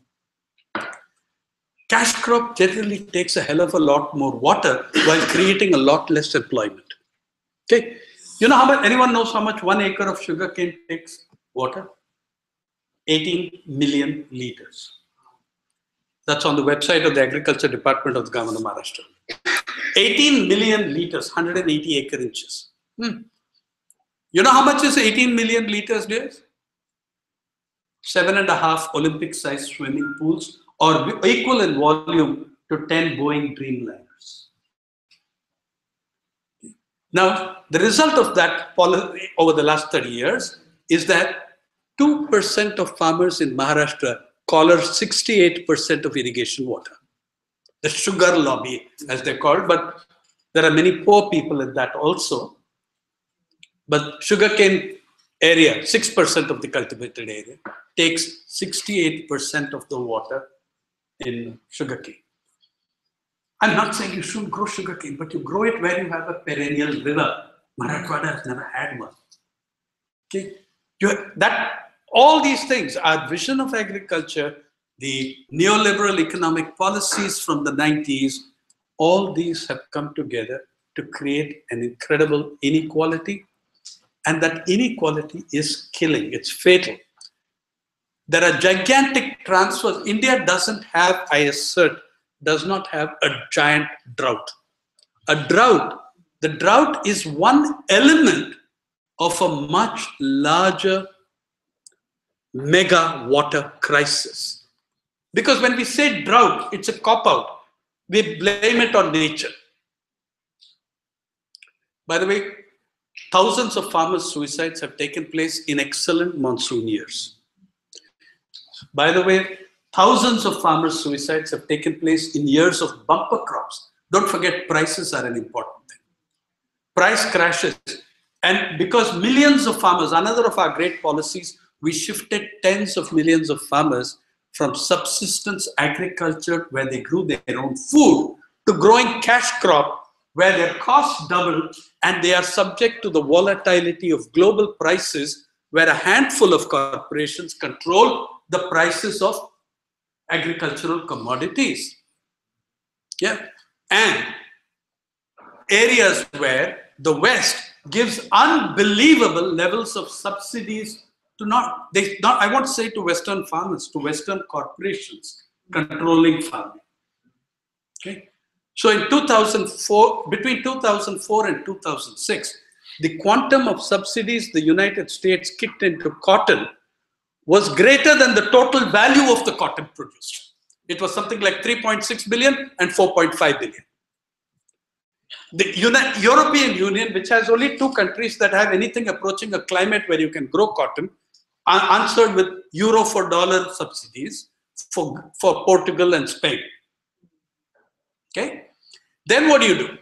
Cash crop generally takes a hell of a lot more water while creating a lot less employment. Okay, you know how much? Anyone knows how much 1 acre of sugarcane takes water? 18 million liters. That's on the website of the Agriculture Department of the Government of Maharashtra. 18 million liters, 180 acre inches. You know how much is 18 million liters, dear? 7.5 Olympic-sized swimming pools, or equal in volume to 10 Boeing Dreamliners. Now, the result of that policy over the last 30 years is that 2% of farmers in Maharashtra collar 68% of irrigation water. The sugar lobby, as they're called, but there are many poor people in that also. But sugarcane area, 6% of the cultivated area, takes 68% of the water in sugarcane. I'm not saying you shouldn't grow sugarcane, but you grow it where you have a perennial river. Marathwada has never had one. Okay, all these things, our vision of agriculture, the neoliberal economic policies from the 90s, all these have come together to create an incredible inequality. And that inequality is killing, it's fatal. There are gigantic transfers. India doesn't have, I assert, does not have a giant drought. The drought is one element of a much larger mega water crisis. Because when we say drought, it's a cop-out. We blame it on nature. By the way, thousands of farmers' suicides have taken place in excellent monsoon years. By the way, thousands of farmers' suicides have taken place in years of bumper crops. Don't forget, prices are an important thing. Price crashes. And because millions of farmers, another of our great policies, we shifted tens of millions of farmers from subsistence agriculture, where they grew their own food, to growing cash crop, where their costs doubled and they are subject to the volatility of global prices, where a handful of corporations control the prices of agricultural commodities. Yeah. And areas where the West gives unbelievable levels of subsidies to I won't say to Western farmers, to Western corporations controlling farming. Okay. So in 2004, between 2004 and 2006, the quantum of subsidies the United States kicked into cotton was greater than the total value of the cotton produced. It was something like 3.6 billion and 4.5 billion. The European Union, which has only 2 countries that have anything approaching a climate where you can grow cotton, answered with euro for dollar subsidies for Portugal and Spain. Okay? Then what do?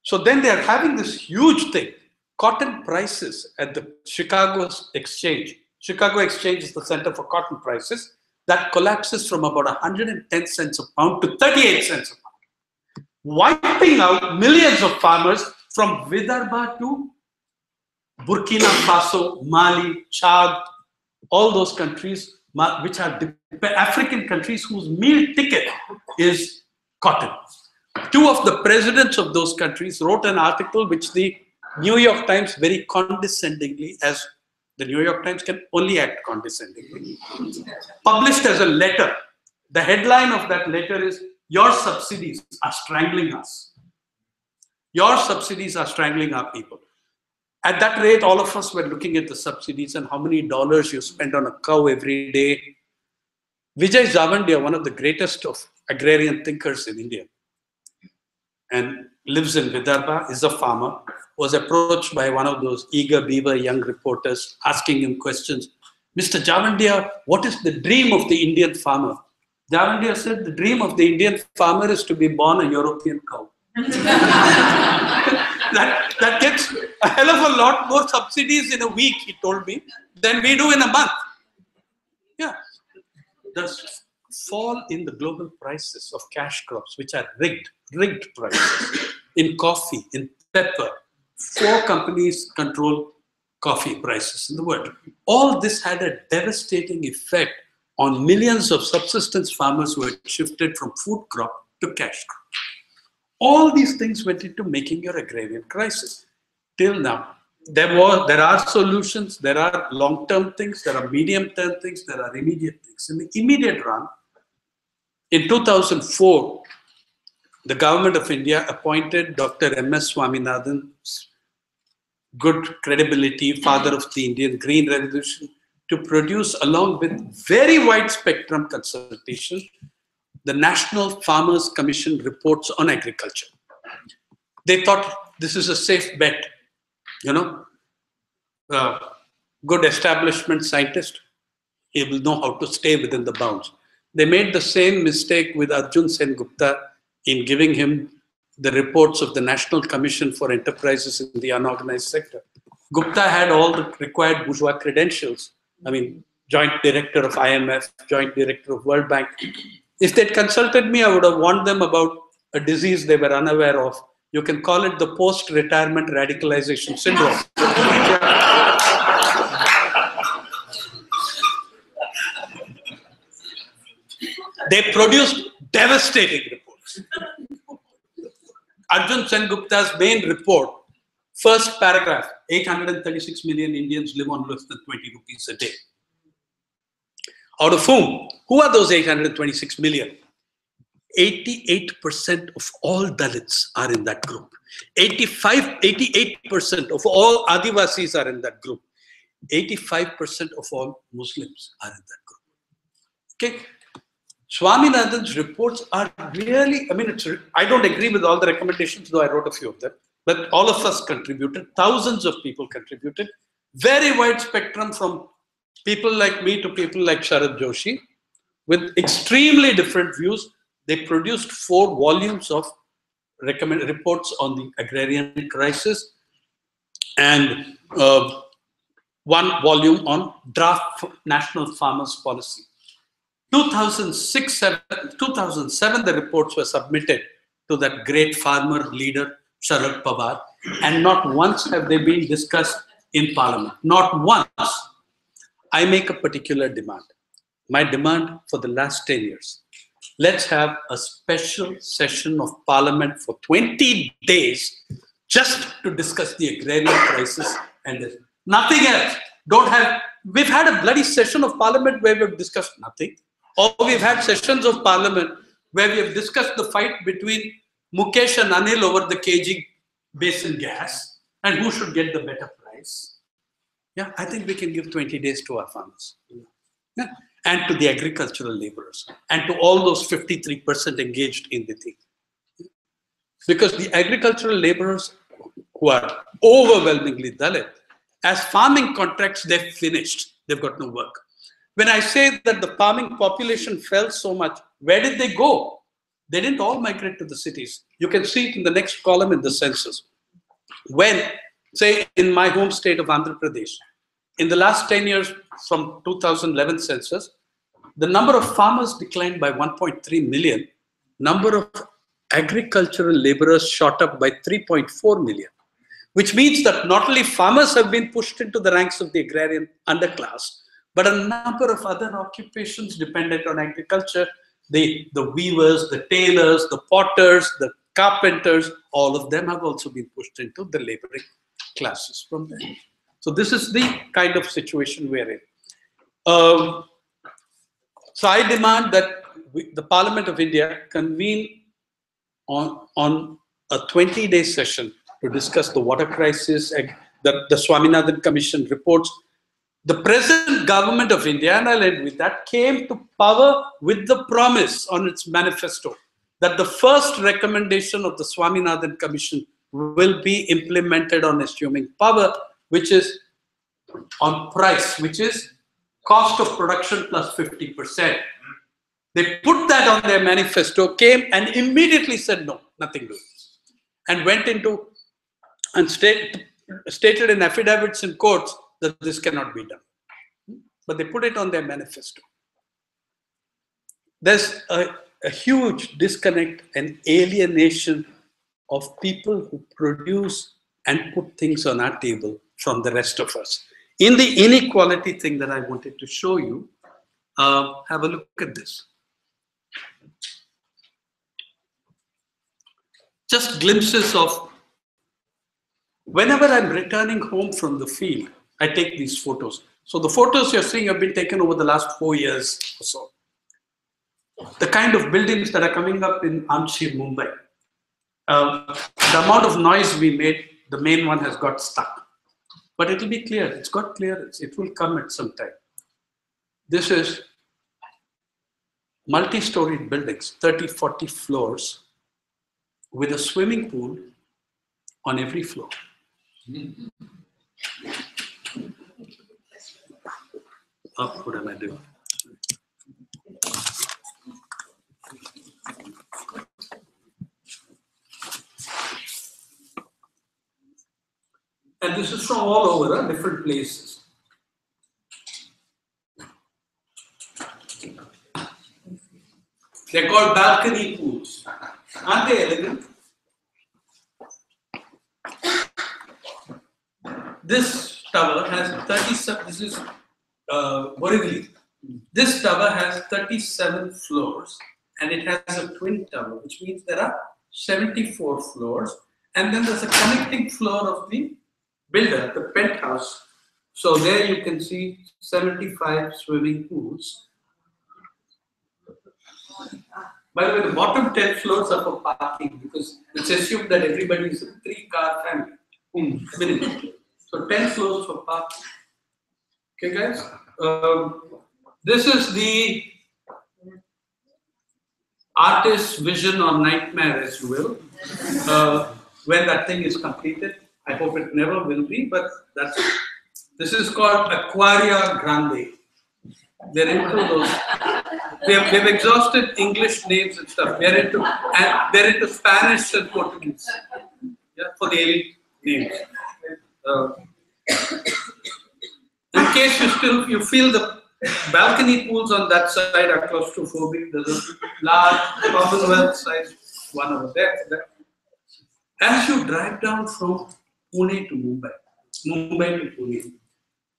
So then they are having this huge thing. Cotton prices at the Chicago Exchange. Chicago Exchange is the center for cotton prices. That collapses from about 110 cents a pound to 38 cents a pound, wiping out millions of farmers from Vidarbha to Burkina Faso, Mali, Chad, all those countries, which are African countries whose meal ticket is cotton. Two of the presidents of those countries wrote an article which the New York Times very condescendingly, as the New York Times can only act condescendingly, published as a letter. The headline of that letter is, "Your subsidies are strangling us. Your subsidies are strangling our people." At that rate, all of us were looking at the subsidies and how many dollars you spend on a cow every day. Vijay Javandia, one of the greatest of agrarian thinkers in India, and lives in Vidarbha, is a farmer, was approached by one of those eager beaver young reporters asking him questions. "Mr. Javandia, what is the dream of the Indian farmer?" Javandia said, "The dream of the Indian farmer is to be born a European cow." that gets a hell of a lot more subsidies in a week, he told me, than we do in a month. Yeah. The fall in the global prices of cash crops, which are rigged prices, in coffee, in pepper. 4 companies control coffee prices in the world. All this had a devastating effect on millions of subsistence farmers who had shifted from food crop to cash crop. All these things went into making your agrarian crisis. Till now, there are solutions, there are long-term things, there are medium-term things, there are immediate things. In the immediate run, in 2004, the government of India appointed Dr. M.S. Swaminathan, good credibility, father of the Indian Green Revolution, to produce, along with very wide spectrum consultation, the National Farmers Commission reports on agriculture. They thought this is a safe bet, good establishment scientist, he will know how to stay within the bounds. They made the same mistake with Arjun Sen Gupta in giving him the reports of the National Commission for Enterprises in the Unorganized Sector. Gupta had all the required bourgeois credentials. I mean, joint director of IMF, joint director of World Bank. If they'd consulted me, I would have warned them about a disease they were unaware of. You can call it the post-retirement radicalization syndrome. They produced devastating reports. Arjun Sen Gupta's main report, first paragraph, 836 million Indians live on less than 20 rupees a day. Out of whom? Who are those 826 million? 88% of all Dalits are in that group. 88% of all Adivasis are in that group. 85% of all Muslims are in that group. Okay? Swaminathan's reports are really, I don't agree with all the recommendations, though I wrote a few of them, but all of us contributed, thousands of people contributed, very wide spectrum from people like me to people like Sharad Joshi, with extremely different views. They produced 4 volumes of reports on the agrarian crisis and 1 volume on draft national farmers policy. 2007, the reports were submitted to that great farmer leader, Sharad Pawar, and not once have they been discussed in Parliament. Not once. I make a particular demand. My demand for the last 10 years. Let's have a special session of Parliament for 20 days just to discuss the agrarian crisis and nothing else. We've had a bloody session of Parliament where we've discussed nothing. Or we've had sessions of Parliament where we have discussed the fight between Mukesh and Anil over the KG basin gas and who should get the better price. Yeah, I think we can give 20 days to our farmers. Yeah. And to the agricultural laborers and to all those 53% engaged in the thing. Because the agricultural laborers who are overwhelmingly Dalit, as farming contracts, they're finished. They've got no work. When I say that the farming population fell so much, where did they go? They didn't all migrate to the cities. You can see it in the next column in the census. When, say, in my home state of Andhra Pradesh, in the last 10 years from 2011 census, the number of farmers declined by 1.3 million. Number of agricultural laborers shot up by 3.4 million, which means that not only farmers have been pushed into the ranks of the agrarian underclass, but a number of other occupations dependent on agriculture, the weavers, the tailors, the potters, the carpenters, all of them have also been pushed into the laboring classes from there. So this is the kind of situation we're in. So I demand that the Parliament of India convene on a 20-day session to discuss the water crisis, the Swaminathan Commission reports. The present government of India, and I'll end with that, came to power with the promise on its manifesto that the first recommendation of the Swaminathan Commission will be implemented on assuming power, which is on price, which is cost of production plus 50%. They put that on their manifesto, came and immediately said, no, nothing doing. And went into and stated in affidavits in courts that this cannot be done. But they put it on their manifesto. There's a huge disconnect and alienation of people who produce and put things on our table from the rest of us. In the inequality thing that I wanted to show you, have a look at this. Just glimpses of, whenever I'm returning home from the field, I take these photos. So the photos you're seeing have been taken over the last 4 years or so. The kind of buildings that are coming up in Amchi, Mumbai. The amount of noise we made, the main one has got stuck. But it will be clear, it's got clearance, it will come at some time. This is multi-storied buildings, 30, 40 floors, with a swimming pool on every floor. Oh, what am I doing? And this is from all over, different places. They're called balcony pools. Aren't they elegant? This tower has 37, this is Borivali. This tower has 37 floors and it has a twin tower, which means there are 74 floors. And then there's a connecting floor of the builder, the penthouse. So there you can see 75 swimming pools. By the way, the bottom 10 floors are for parking because it's assumed that everybody is a 3-car family. So 10 floors for parking. Okay, guys? This is the artist's vision or nightmare, as you will, when that thing is completed. I hope it never will be, but that's it. This is called Aquaria Grande. They're into those. They've exhausted English names and stuff. They're into Spanish and Portuguese. Yeah, for the elite names. In case you feel the balcony pools on that side are claustrophobic, there's a large Commonwealth-sized one over there. As you drive down from Pune to Mumbai to Pune,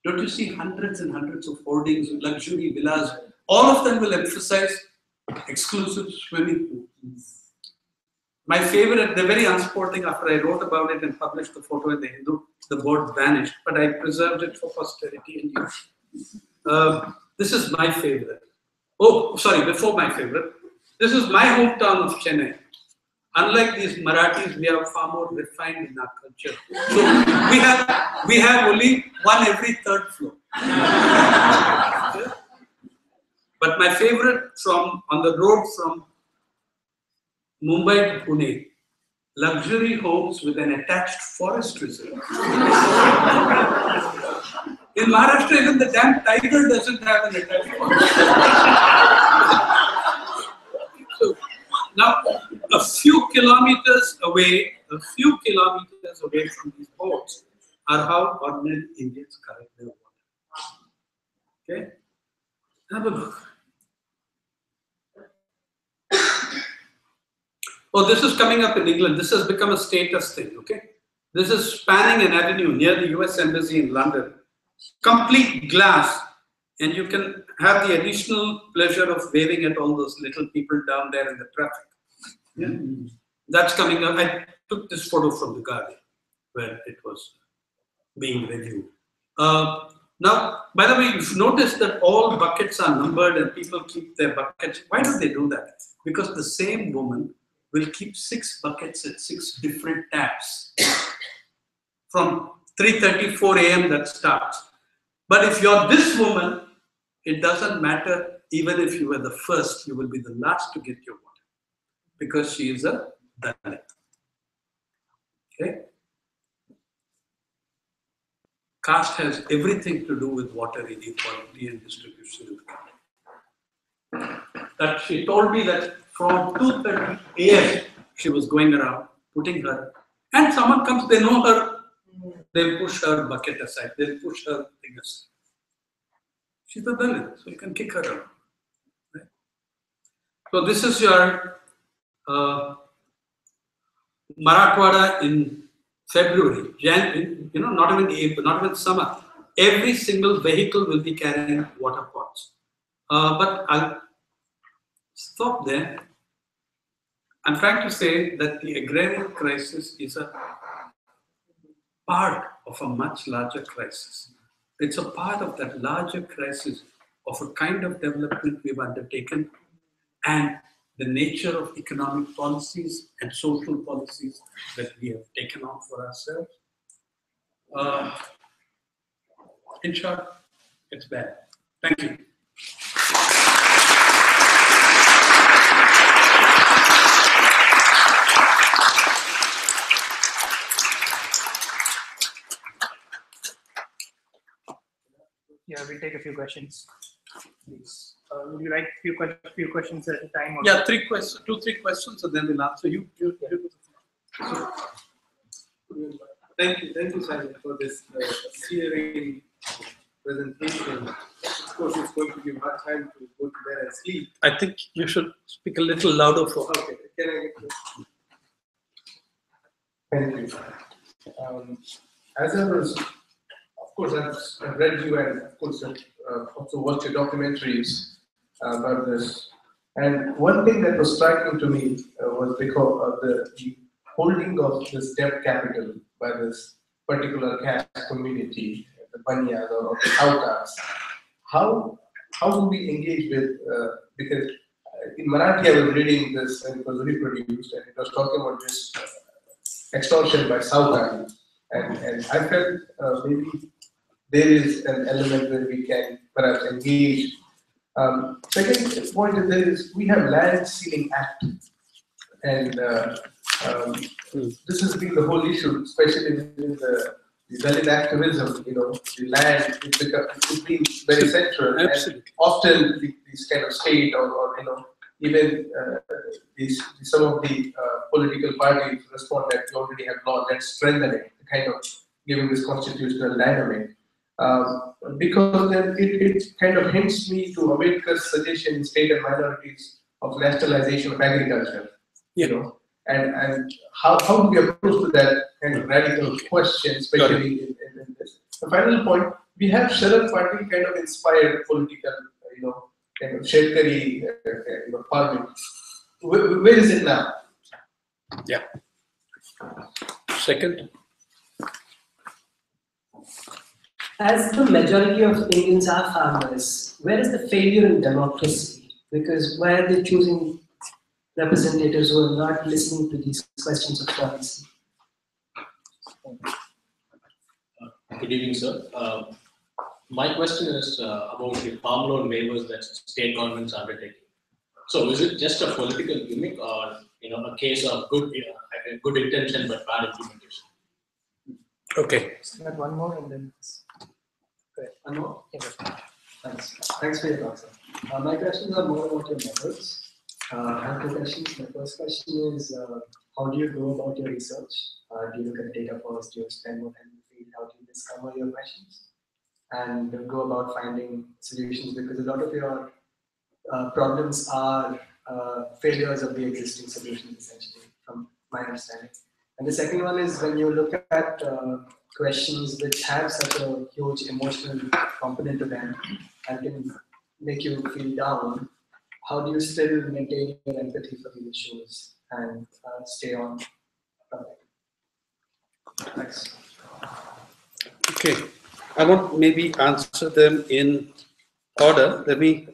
don't you see hundreds and hundreds of hoardings, luxury villas? All of them will emphasize exclusive swimming pools. My favorite, they're very unsporting. After I wrote about it and published the photo in the Hindu, the board vanished, but I preserved it for posterity and use. This is my favorite. Oh, sorry, before my favorite. This is my hometown of Chennai. Unlike these Marathis, we are far more refined in our culture. So we have only one every third floor. Okay? But my favorite on the road from Mumbai to Pune, luxury homes with an attached forest reserve. In Maharashtra, even the damn tiger doesn't have an attached forest. So now, a few kilometers away from these boats are how ordinary Indians collect their water. Okay? Have a look. Oh, this is coming up in England. This has become a status thing, okay? This is spanning an avenue near the US Embassy in London. Complete glass, and you can have the additional pleasure of waving at all those little people down there in the traffic. Yeah? That's coming up. I took this photo from the Guardian where it was being reviewed. Now, by the way, you've noticed that all buckets are numbered and people keep their buckets. Why do they do that? Because the same woman will keep 6 buckets at 6 different taps. From 3:34 a.m. that starts. But if you're this woman, it doesn't matter. Even if you were the first, you will be the last to get your water. Because she is a Dalit. Okay? Caste has everything to do with water inequality and distribution in the country. That she told me that from 2:30 a.m. she was going around putting her, and someone comes, they know her, they'll push her bucket aside, they'll push her thing aside. She's a Dalit, so you can kick her out. Right? So this is your Marathwada in February, not even April, not even summer. Every single vehicle will be carrying water pots. But I'll stop there. I'm trying to say that the agrarian crisis is a part of a much larger crisis. It's a part of that larger crisis of a kind of development we've undertaken and the nature of economic policies and social policies that we have taken on for ourselves. In short, it's bad. Thank you. Yeah, we'll take a few questions, please. Would you like few questions at a time? Or yeah, 3 questions, 2-3 questions, and then we'll answer you. So, thank you, Sainath, for this searing presentation. Of course, it's going to give much time to go to bed and sleep. I think you should speak a little louder for her. Okay, can I get this? Thank you. As I was, of course, I've read you and of course I've also watched your documentaries about this. And one thing that was striking to me was because of the holding of this debt capital by this particular caste community, the Banyas or the Saukas. How do we engage with, because in Marathi I was reading this and it was reproduced and it was talking about this extortion by Saukari. And I felt maybe there is an element where we can perhaps engage. Second point is we have Land Ceiling Act, and this has been the whole issue, especially in the Dalit activism. The land it's been very central. Absolutely. And often these kind of state or even some of the political parties respond that we already have law, let's strengthen it, kind of giving this constitutional dynamic. Because then it kind of hints me to Ambedkar's suggestion in State and Minorities of nationalization of agriculture. And how do we approach to that kind of radical question, especially in this? The final point, we have Sharad Patil kind of inspired political, kind of Shetkari farming. Where is it now? Yeah. Second. As the majority of Indians are farmers, where is the failure in democracy? Because why are they choosing representatives who are not listening to these questions of policy? Good evening, sir. My question is about the farm loan waivers that state governments are undertaking. So, is it just a political gimmick, or a case of good a good intention but bad implementation. Okay. Got one more and then. One more? Yeah, go. Thanks. Thanks for your talk, sir. My questions are more about your methods. I have two questions. My first question is, how do you go about your research? Do you look at data first? Do you spend more time in the field? How do you discover your questions? And go about finding solutions? Because a lot of your problems are failures of the existing solutions, essentially, from my understanding. And the second one is when you look at questions which have such a huge emotional component to them and can make you feel down, how do you still maintain your empathy for these issues and stay on topic? Thanks. Okay. I won't maybe answer them in order. Let me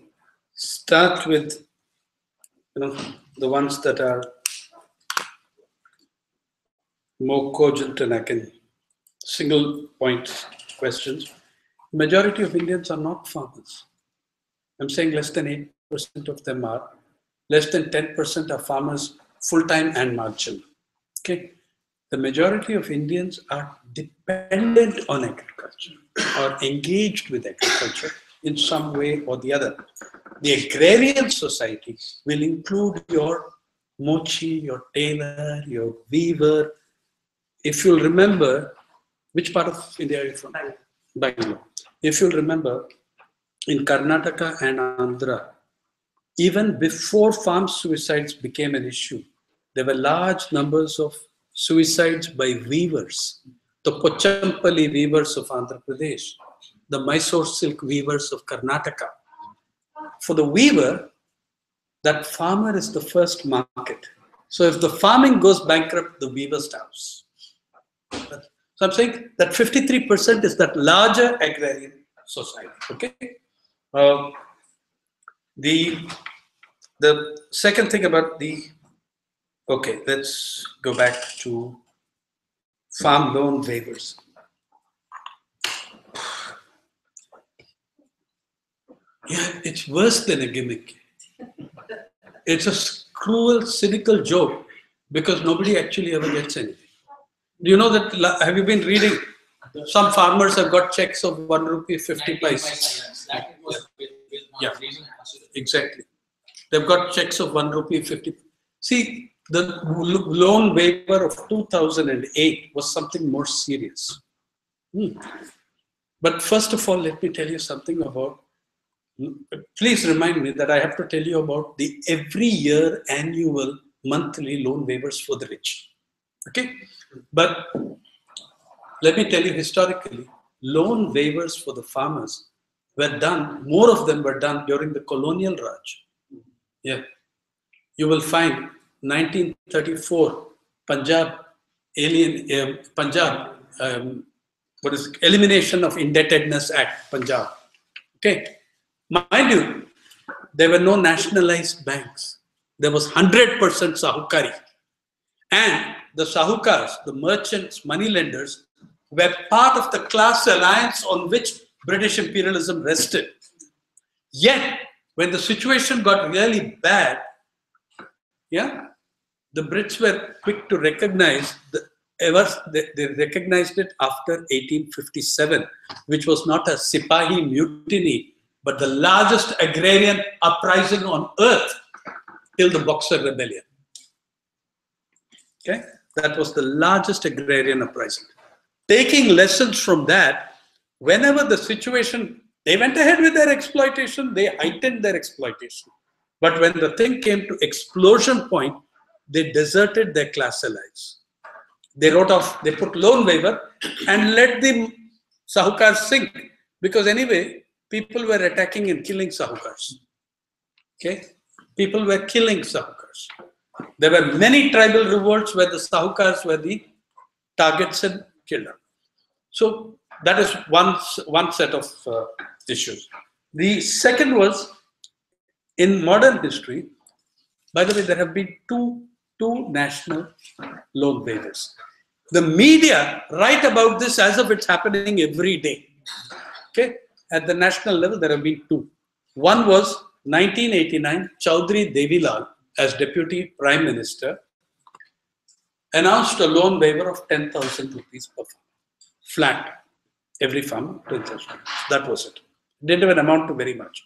start with the ones that are more cogent and I can single point questions. Majority of Indians are not farmers. I'm saying less than 8% of them are. Less than 10% are farmers full-time and marginal. Okay. The majority of Indians are dependent on agriculture or engaged with agriculture in some way or the other. The agrarian society will include your mochi, your tailor, your weaver. If you'll remember, which part of India are you from? Bangalore. If you'll remember, in Karnataka and Andhra, even before farm suicides became an issue, there were large numbers of suicides by weavers. The Pochampalli weavers of Andhra Pradesh, the Mysore silk weavers of Karnataka. For the weaver, that farmer is the first market. So if the farming goes bankrupt, the weaver starves. So I'm saying that 53% is that larger agrarian society. Okay. The second thing about okay, let's go back to farm loan waivers. Yeah, it's worse than a gimmick. It's a cruel, cynical joke because nobody actually ever gets anything. Do you know that? Have you been reading? Some farmers have got checks of 1 rupee 50 paise. Yeah, exactly. They've got checks of 1 rupee 50. See, the loan waiver of 2008 was something more serious. But first of all, let me tell you something about. Please remind me that I have to tell you about the every year annual monthly loan waivers for the rich. Okay? But let me tell you historically, loan waivers for the farmers were done, more of them were done during the colonial Raj. Yeah. You will find 1934 Punjab Elimination of Indebtedness Act, Punjab. Okay. Mind you, there were no nationalized banks. There was 100% sahukari. And the sahukars, the merchants, moneylenders, were part of the class alliance on which British imperialism rested. Yet, when the situation got really bad, yeah, the Brits were quick to recognize they recognized it after 1857, which was not a Sipahi mutiny, but the largest agrarian uprising on earth till the Boxer Rebellion. Okay, that was the largest agrarian uprising. Taking lessons from that, whenever the situation, they went ahead with their exploitation, they heightened their exploitation. But when the thing came to explosion point, they deserted their class allies. They wrote off, they put loan waiver and let the sahukars sink. Because anyway, people were attacking and killing sahukars. Okay? People were killing sahukars. There were many tribal revolts where the sahukars were the targets and killed them. So that is one set of issues. The second was, in modern history, by the way, there have been two national loan waivers. The media write about this as if it's happening every day. Okay, at the national level, there have been two. One was 1989, Chaudhry Devilal as Deputy Prime Minister announced a loan waiver of 10,000 rupees per farmer. Flat. Every farmer, 10,000. That was it. Didn't even amount to very much.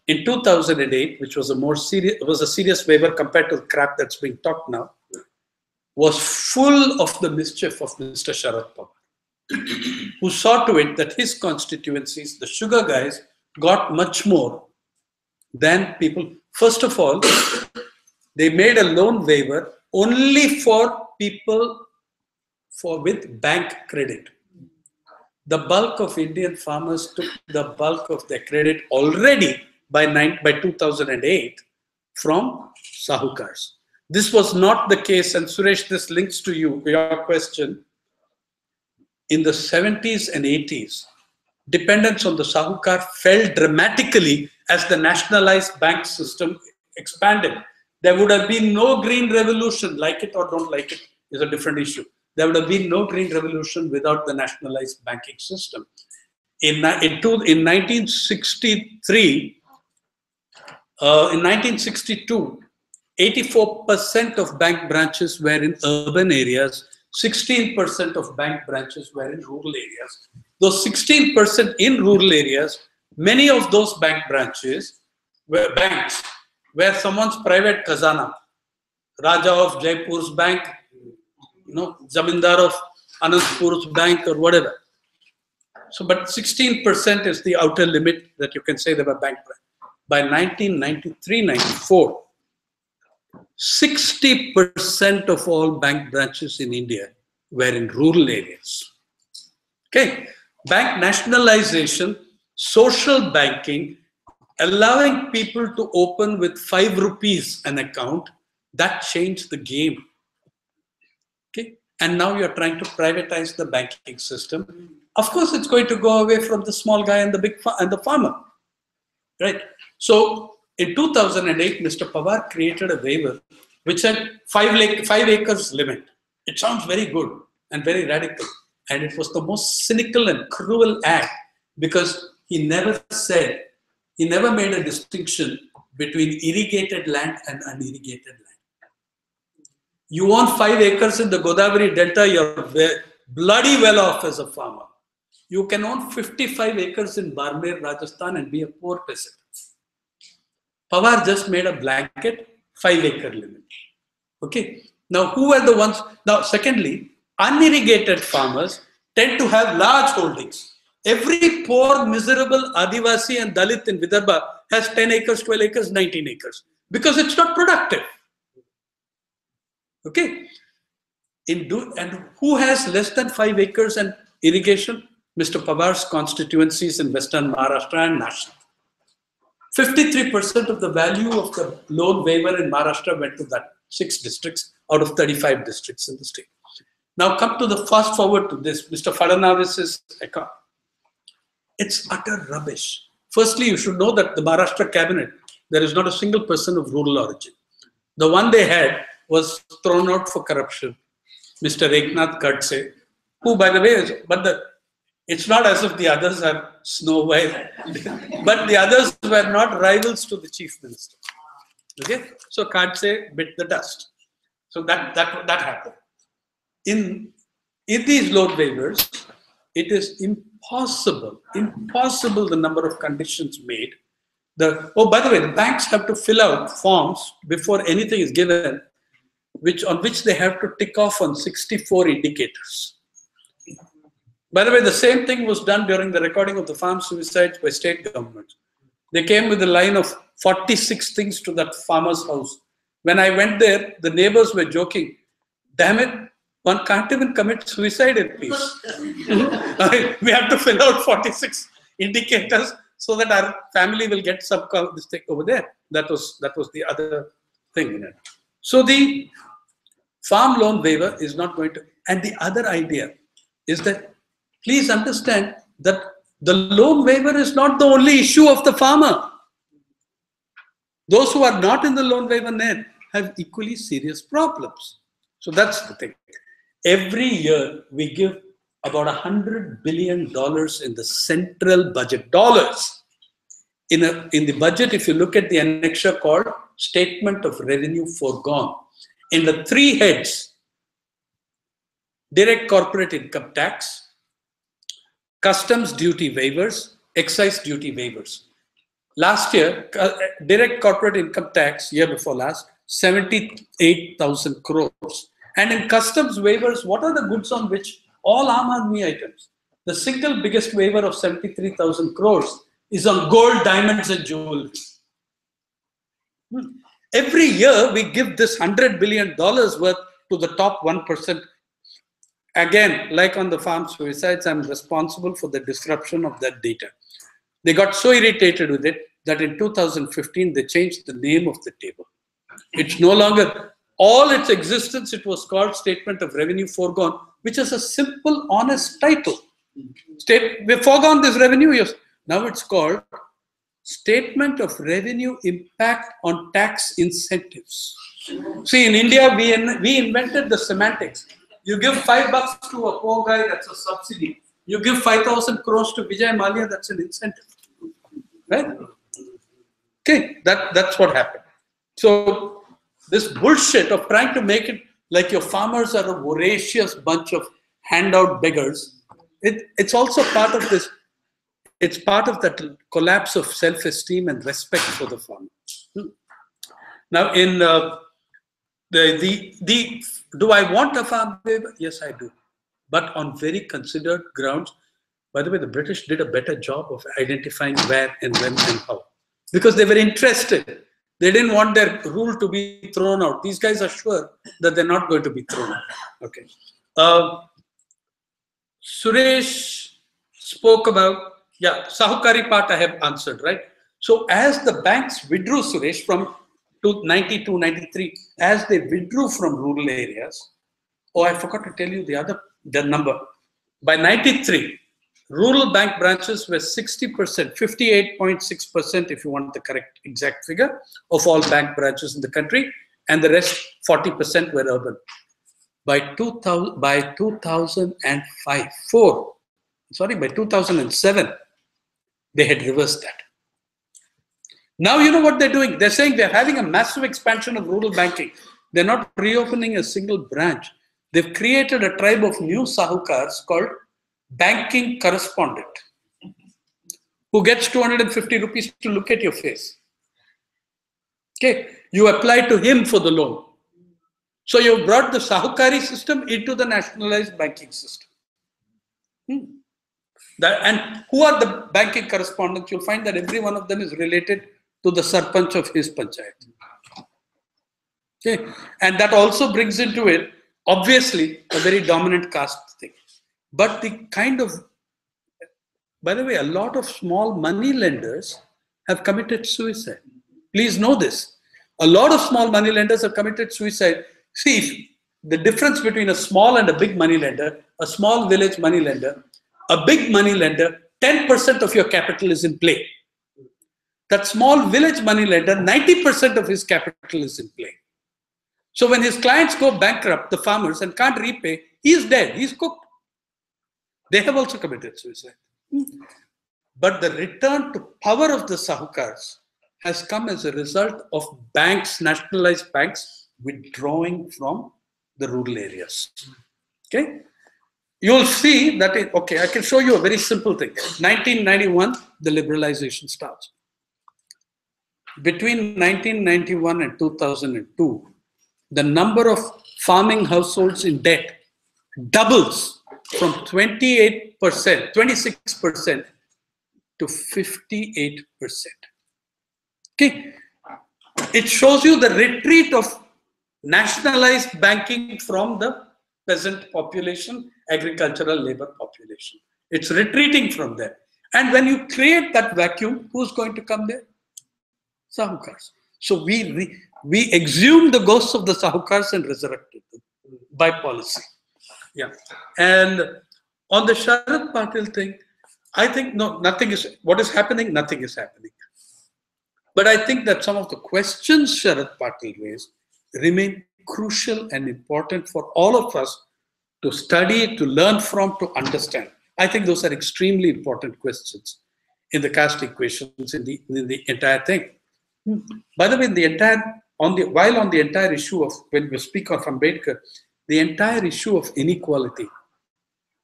In 2008, which was a serious waiver compared to the crap that's being talked now, was full of the mischief of Mr. Sharad Pawar, who saw to it that his constituencies, the sugar guys, got much more than people. First of all, they made a loan waiver only for people with bank credit. The bulk of Indian farmers took the bulk of their credit already by 2008 from Sahukars. This was not the case, and Suresh, this links to your question. In the 70s and 80s, dependence on the Sahukar fell dramatically as the nationalized bank system expanded. There would have been no green revolution, like it or don't like it is a different issue. There would have been no green revolution without the nationalized banking system. In 1963, in 1962, 84% of bank branches were in urban areas, 16% of bank branches were in rural areas. Those 16% in rural areas, many of those bank branches were banks where someone's private khazana, Raja of Jaipur's bank, Zamindar of Anandpur's bank or whatever. So, but 16% is the outer limit that you can say they were bank branch. By 1993-94, 60% of all bank branches in India were in rural areas. Okay, bank nationalization, social banking, allowing people to open with 5 rupees an account, that changed the game. Okay, and now you're trying to privatize the banking system. Of course, it's going to go away from the small guy and the farmer, right? So in 2008, Mr. Pawar created a waiver which had 5 acres limit. It sounds very good and very radical. And it was the most cynical and cruel act because he never made a distinction between irrigated land and unirrigated land. You own 5 acres in the Godavari Delta, you're bloody well off as a farmer. You can own 55 acres in Barmer, Rajasthan and be a poor peasant. Pawar just made a blanket 5-acre limit. Okay. Now, who are the ones? Now, secondly, unirrigated farmers tend to have large holdings. Every poor, miserable Adivasi and Dalit in Vidarbha has 10 acres, 12 acres, 19 acres because it's not productive. Okay. And who has less than 5 acres and irrigation? Mr. Pawar's constituencies in Western Maharashtra and Nashik. 53% of the value of the loan waiver in Maharashtra went to that 6 districts out of 35 districts in the state. Now come to the fast forward to this, Mr. Fadnavis's account. It's utter rubbish. Firstly, you should know that the Maharashtra cabinet, there is not a single person of rural origin. The one they had was thrown out for corruption, Mr. Eknath Khadse, who by the way is, it's not as if the others are Snow White, but the others were not rivals to the chief minister. Okay, so Khadse bit the dust. So that happened. In these loan waivers, it is impossible the number of conditions made. By the way, the banks have to fill out forms before anything is given, on which they have to tick off on 64 indicators. By the way, the same thing was done during the recording of the farm suicides by state governments. They came with a line of 46 things to that farmer's house. When I went there, the neighbors were joking, damn it, one can't even commit suicide in peace. We have to fill out 46 indicators so that our family will get some this thing over there. That was the other thing. So the farm loan waiver is not going to, and the other idea is that please understand that the loan waiver is not the only issue of the farmer. Those who are not in the loan waiver net have equally serious problems. So that's the thing. Every year we give about $100 billion in the central budget, dollars. In the budget, if you look at the annexure called Statement of Revenue Foregone, in the three heads: direct corporate income tax, customs duty waivers, excise duty waivers. Last year, direct corporate income tax, year before last, 78,000 crores. And in customs waivers, what are the goods on which? All Aam Aadmi items. The single biggest waiver of 73,000 crores is on gold, diamonds, and jewelry. Every year, we give this $100 billion worth to the top 1%. Again, like on the farm suicides, I'm responsible for the disruption of that data. They got so irritated with it that in 2015, they changed the name of the table. It's no longer, all its existence, it was called Statement of Revenue Foregone, which is a simple, honest title. We've foregone this revenue, yes. Now it's called Statement of Revenue Impact on Tax Incentives. See, in India, we invented the semantics. You give $5 to a poor guy, that's a subsidy. You give 5,000 crores to Vijay Mallya, that's an incentive. Right? Okay, that's what happened. So this bullshit of trying to make it like your farmers are a voracious bunch of handout beggars, it's also part of this. It's part of that collapse of self-esteem and respect for the farmer. Now, in do I want a farm waiver? Yes, I do, but on very considered grounds. By the way, the British did a better job of identifying where and when and how, because they were interested. They didn't want their rule to be thrown out. These guys are sure that they're not going to be thrown out. Okay. Suresh spoke about, yeah, Sahukari part I have answered, right? So as the banks withdrew, Suresh, from 92, 93, as they withdrew from rural areas, oh, I forgot to tell you the number. By 93, rural bank branches were 60%, 58.6% if you want the correct exact figure, of all bank branches in the country, and the rest, 40% were urban. By 2007, they had reversed that. Now you know what they're doing? They're saying they're having a massive expansion of rural banking. They're not reopening a single branch. They've created a tribe of new sahukars called banking correspondent, who gets 250 rupees to look at your face. Okay, you apply to him for the loan. So you've brought the Sahukari system into the nationalized banking system. And who are the banking correspondents? You'll find that every one of them is related to the sarpanch of his panchayat. Okay, and that also brings into it, obviously, a very dominant caste thing. But the kind of, by the way, a lot of small money lenders have committed suicide. Please know this. A lot of small money lenders have committed suicide. See, the difference between a small and a big money lender, a small village money lender, a big money lender, 10% of your capital is in play. That small village money lender, 90% of his capital is in play. So when his clients go bankrupt, the farmers, and can't repay, he's dead, he's cooked. They have also committed suicide. But the return to power of the Sahukars has come as a result of banks, nationalized banks, withdrawing from the rural areas. Okay? You'll see that, okay, I can show you a very simple thing. 1991, the liberalization starts. Between 1991 and 2002, the number of farming households in debt doubles from 26% to 58%. Okay? It shows you the retreat of nationalized banking from the peasant population, agricultural labor population. It's retreating from there. And when you create that vacuum, who's going to come there? Sahukars. So we exhumed the ghosts of the Sahukars and resurrected them by policy. Yeah. And on the Sharad Patil thing, I think nothing is, what is happening? Nothing is happening. But I think that some of the questions Sharad Patil raised remain crucial and important for all of us to study, to learn from, to understand. I think those are extremely important questions in the caste equations, in the entire thing. By the way, in the entire while on the entire issue of, when we speak of Ambedkar, the entire issue of inequality,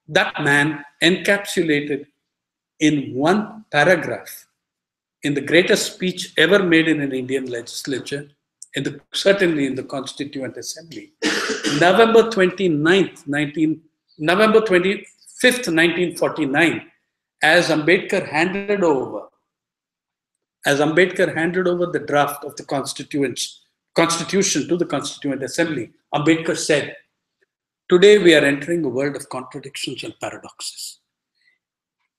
that man encapsulated in one paragraph in the greatest speech ever made in an Indian legislature, certainly in the Constituent Assembly, November 25th, 1949, as Ambedkar handed over the draft of the Constitution to the Constituent Assembly, Ambedkar said, "Today we are entering a world of contradictions and paradoxes.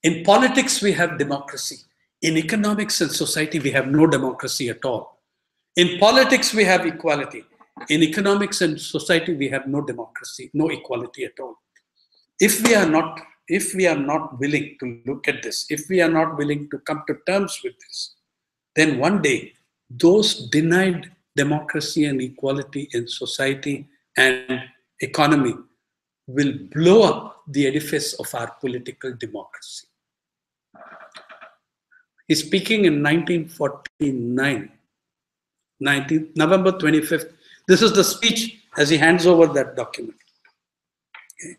In politics, we have democracy. In economics and society, we have no democracy at all. In politics, we have equality. In economics and society, we have no democracy, no equality at all. If we are not willing to look at this, if we are not willing to come to terms with this, then one day those denied democracy and equality in society and economy will blow up the edifice of our political democracy." He's speaking in 1949, November 25th. This is the speech as he hands over that document. Okay.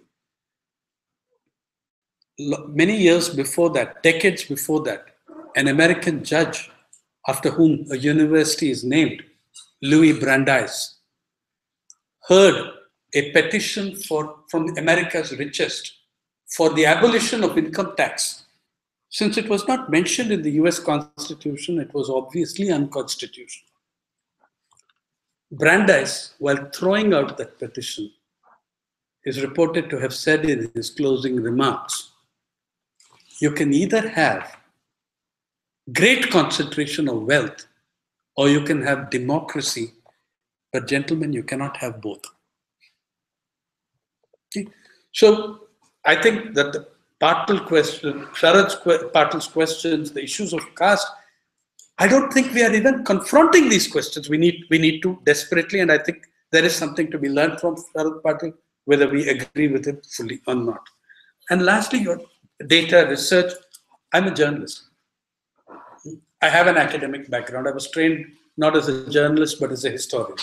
Many years before that, decades before that, an American judge, after whom a university is named, Louis Brandeis, heard a petition from America's richest for the abolition of income tax. Since it was not mentioned in the US Constitution, it was obviously unconstitutional. Brandeis, while throwing out that petition, is reported to have said in his closing remarks, "You can either have great concentration of wealth or you can have democracy, but gentlemen, you cannot have both." Okay. So I think that the Patil question, Patil's questions, the issues of caste, I don't think we are even confronting these questions. We need to desperately, and I think there is something to be learned from Sharad Patil, whether we agree with him fully or not. And lastly, your data research. I'm a journalist. I have an academic background. I was trained not as a journalist, but as a historian.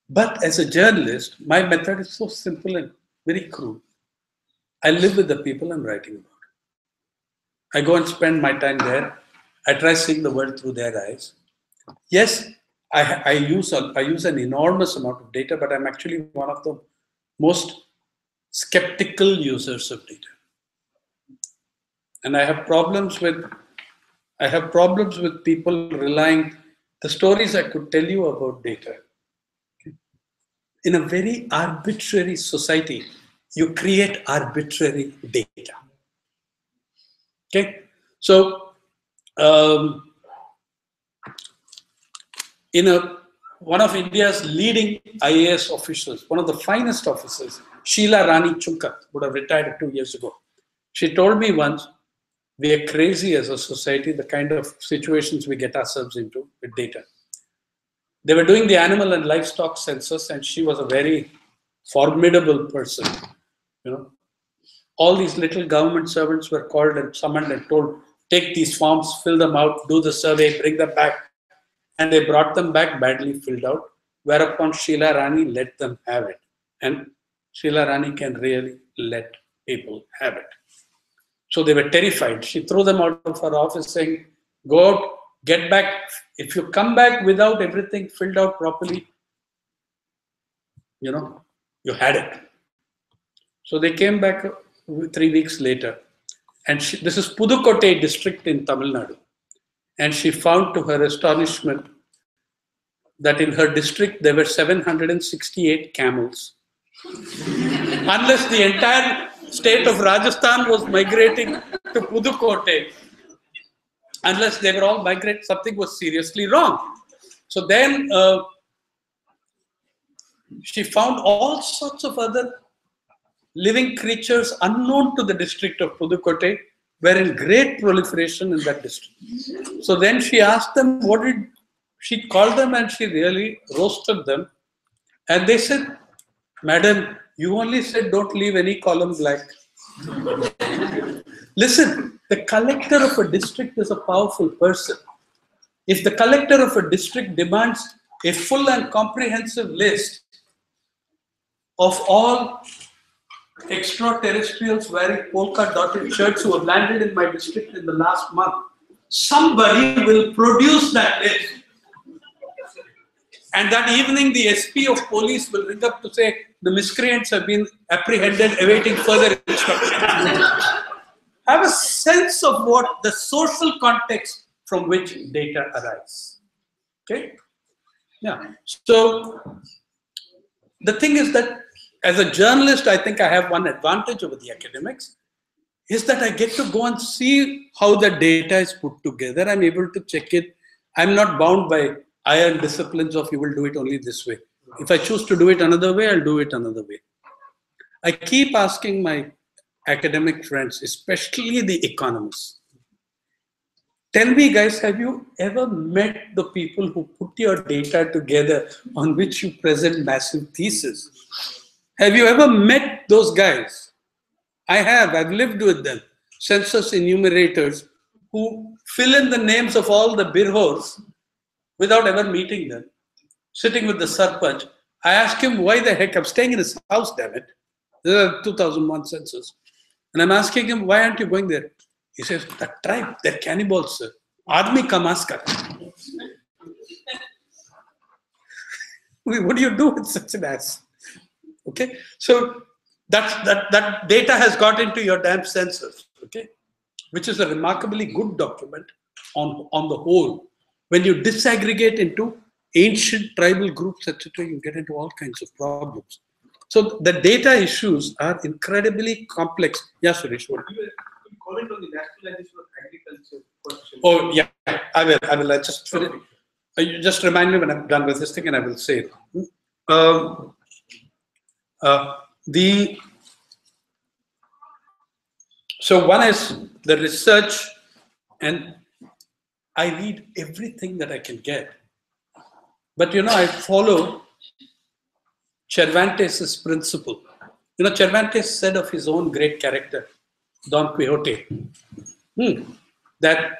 But as a journalist, my method is so simple and very crude. I live with the people I'm writing about. I go and spend my time there. I try seeing the world through their eyes. Yes, I use an enormous amount of data, but I'm actually one of the most skeptical users of data. And I have problems with people relying. The stories I could tell you about data. In a very arbitrary society, you create arbitrary data. Okay, so one of India's leading IAS officials, one of the finest officers, Sheila Rani Chunkat, would have retired 2 years ago. She told me once, "We are crazy as a society, the kind of situations we get ourselves into with data." They were doing the animal and livestock census, and she was a very formidable person. You know, all these little government servants were called and summoned and told, "Take these forms, fill them out, do the survey, bring them back." And they brought them back badly filled out, whereupon Sheila Rani let them have it. And Sheila Rani can really let people have it. So they were terrified. She threw them out of her office saying, "Go out, get back. If you come back without everything filled out properly, you had it." So they came back 3 weeks later. And this is Pudukkottai district in Tamil Nadu. And she found to her astonishment that in her district there were 768 camels. Unless the entire state of Rajasthan was migrating to Pudukkottai, unless they were all migrating, something was seriously wrong. So then she found all sorts of other living creatures unknown to the district of Pudukkottai were in great proliferation in that district. So then she asked them, she called them and she really roasted them. And they said, "Madam, you only said don't leave any column blank." Listen, the collector of a district is a powerful person. If the collector of a district demands a full and comprehensive list of all extraterrestrials wearing polka-dotted shirts who have landed in my district in the last month. Somebody will produce that list. And that evening, the SP of police will ring up to say, the miscreants have been apprehended, awaiting further instructions. Have a sense of what the social context from which data arise. Okay? Yeah. So, the thing is that as a journalist, I think I have one advantage over the academics, is that I get to go and see how the data is put together. I'm able to check it. I'm not bound by iron disciplines of you will do it only this way. If I choose to do it another way, I'll do it another way. I keep asking my academic friends, especially the economists, tell me guys, have you ever met the people who put your data together on which you present massive theses? Have you ever met those guys? I have. I've lived with them. Census enumerators who fill in the names of all the birhors without ever meeting them. Sitting with the sarpanch, I asked him why the heck, I'm staying in his house, damn it. This is a 2001 census. And I'm asking him, why aren't you going there? He says, that tribe, they're cannibals, sir. Aadmi ka mas kar. What do you do with such an ass? Okay, so that data has got into your damn census, okay, which is a remarkably good document on the whole. When you disaggregate into ancient tribal groups, etc., you get into all kinds of problems. So the data issues are incredibly complex. Yes, Suresh, what? Could you comment on the nationalization of agriculture question? Oh, yeah, I will. I just finish. You just remind me when I'm done with this thing and I will say it. So one is the research, and I read everything that I can get. But I follow Cervantes' principle. Cervantes said of his own great character, Don Quixote, that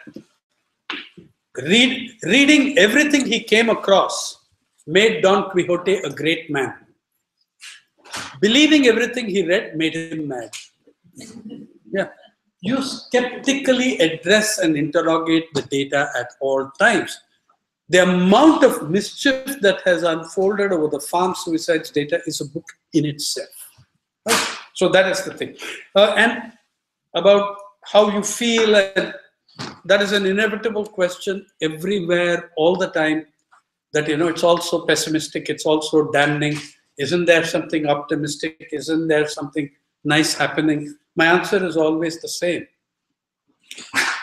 reading everything he came across made Don Quixote a great man. Believing everything he read made him mad. Yeah. You skeptically address and interrogate the data at all times. The amount of mischief that has unfolded over the farm suicides data is a book in itself. Right? So that is the thing. And about how you feel, and that is an inevitable question everywhere, all the time, that, it's also pessimistic, it's also damning. Isn't there something optimistic? Isn't there something nice happening? My answer is always the same.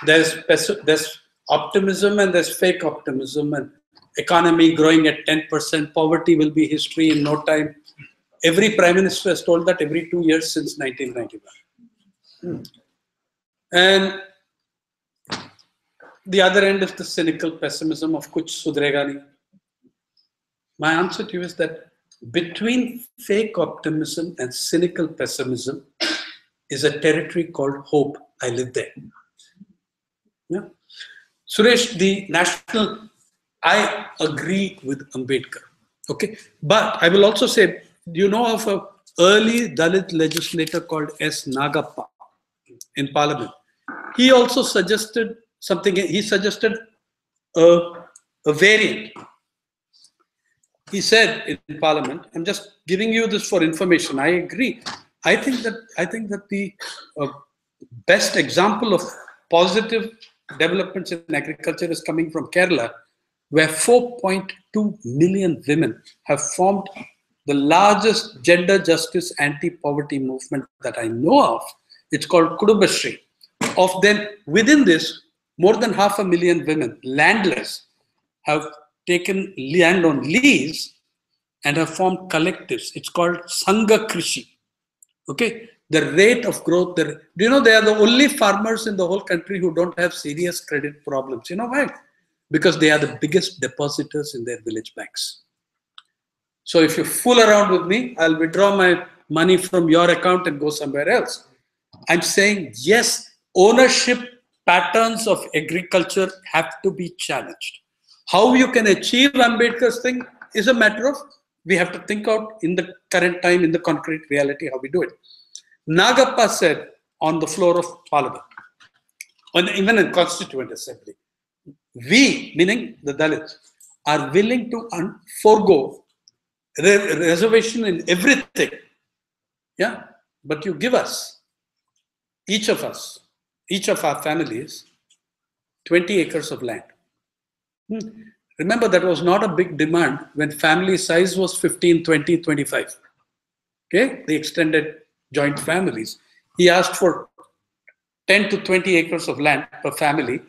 There's optimism and there's fake optimism, and economy growing at 10%, poverty will be history in no time. Every prime minister has told that every 2 years since 1991. And the other end is the cynical pessimism of kuch sudrega nahi. My answer to you is that between fake optimism and cynical pessimism is a territory called hope. I live there. Yeah. Suresh, I agree with Ambedkar. Okay. But I will also say, do you know of an early Dalit legislator called S. Nagappa in Parliament? He also suggested something. He suggested a variant. He said in Parliament, I'm just giving you this for information. I agree. I think that the best example of positive developments in agriculture is coming from Kerala, where 4.2 million women have formed the largest gender justice anti-poverty movement that I know of. It's called Kudumbashree. Of them, within this, more than 500,000 women, landless, have taken land on lease and have formed collectives. It's called Sangha Krishi. Okay, the rate of growth. Do you know they are the only farmers in the whole country who don't have serious credit problems? You know why? Because they are the biggest depositors in their village banks. So if you fool around with me, I'll withdraw my money from your account and go somewhere else. I'm saying yes, ownership patterns of agriculture have to be challenged. How you can achieve Ambedkar's thing is a matter of, we have to think out in the current time, in the concrete reality, how we do it. Nagappa said on the floor of Parliament, and even in Constituent Assembly, we, meaning the Dalits, are willing to forego reservation in everything. Yeah, but you give us, each of our families, 20 acres of land. Remember, that was not a big demand when family size was 15, 20, 25. Okay, the extended joint families. He asked for 10 to 20 acres of land per family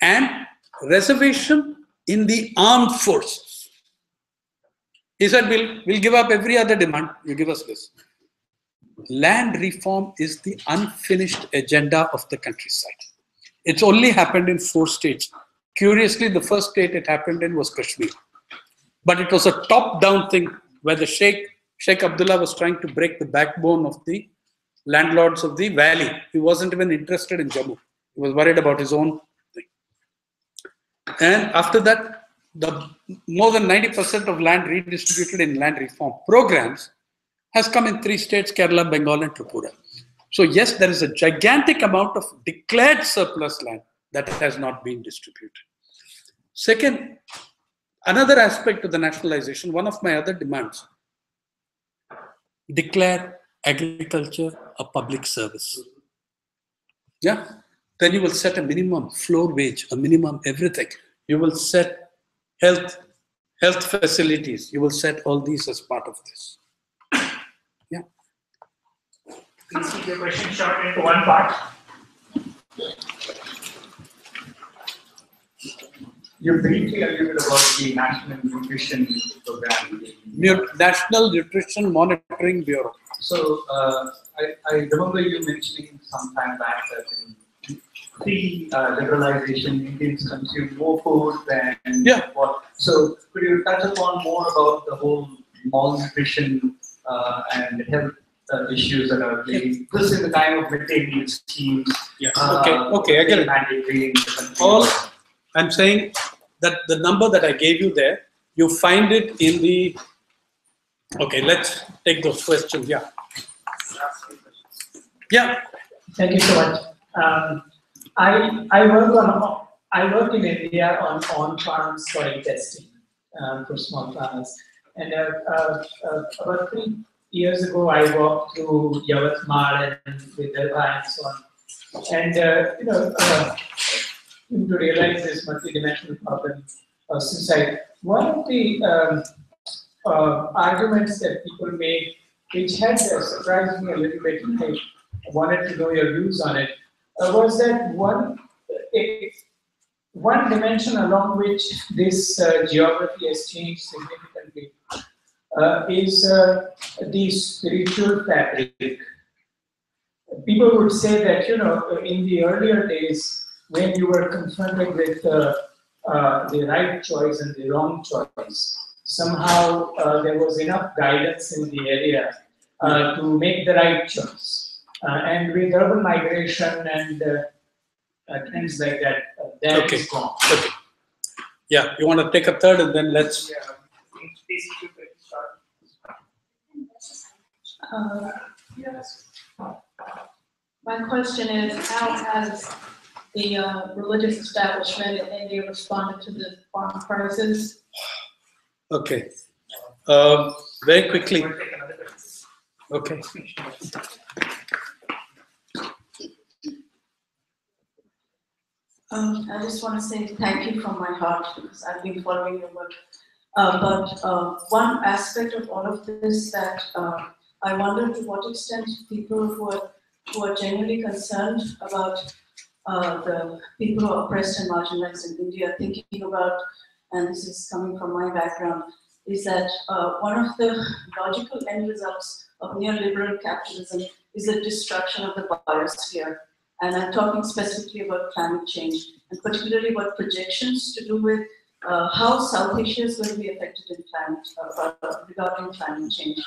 and reservation in the armed forces. He said, we'll give up every other demand, you give us this. Land reform is the unfinished agenda of the countryside. It's only happened in 4 states. Curiously, the first state it happened in was Kashmir. But it was a top-down thing where the Sheikh Abdullah was trying to break the backbone of the landlords of the valley. He wasn't even interested in Jammu. He was worried about his own thing. And after that, more than 90% of land redistributed in land reform programs has come in 3 states, Kerala, Bengal, and Tripura. So yes, there is a gigantic amount of declared surplus land that has not been distributed. Second, another aspect of the nationalization, one of my other demands, declare agriculture a public service. Yeah, then you will set a minimum floor wage, a minimum everything. You will set health facilities. You will set all these as part of this. Yeah. Please keep your question short into one part. You briefly alluded about the National Nutrition Program. National Nutrition Monitoring Bureau. So I remember you mentioning some time back that in pre-liberalization, Indians consume more food than what. So could you touch upon more about the whole malnutrition and health issues that are playing? This is the time of midday meal schemes. Yeah. Okay, I get it. All I'm saying that the number that I gave you there, you find it in the. Okay, let's take those questions. Yeah. Yeah. Thank you so much. I work in India on farm soil testing for small farmers, and about 3 years ago I walked through Yavatmal and Vidarbha and so on, and to realize this multidimensional problem of suicide. One of the arguments that people make, which had surprised me a little bit, and I wanted to know your views on it, was that one dimension along which this geography has changed significantly is the spiritual fabric. People would say that, in the earlier days, when you were confronted with the right choice and the wrong choice, somehow there was enough guidance in the area to make the right choice. And with urban migration and things like that, that is gone. Okay. Yeah, you want to take a third and then let's. Yes. My question is, how has the religious establishment in India responded to the farm crisis? Okay. Very quickly. Okay. I just want to say thank you from my heart because I've been following your work. But one aspect of all of this that I wonder to what extent people who are genuinely concerned about the people who are oppressed and marginalized in India are thinking about, and this is coming from my background, is that one of the logical end results of neoliberal capitalism is the destruction of the biosphere. And I'm talking specifically about climate change, and particularly about projections to do with how South Asia is going to be affected in regarding climate change.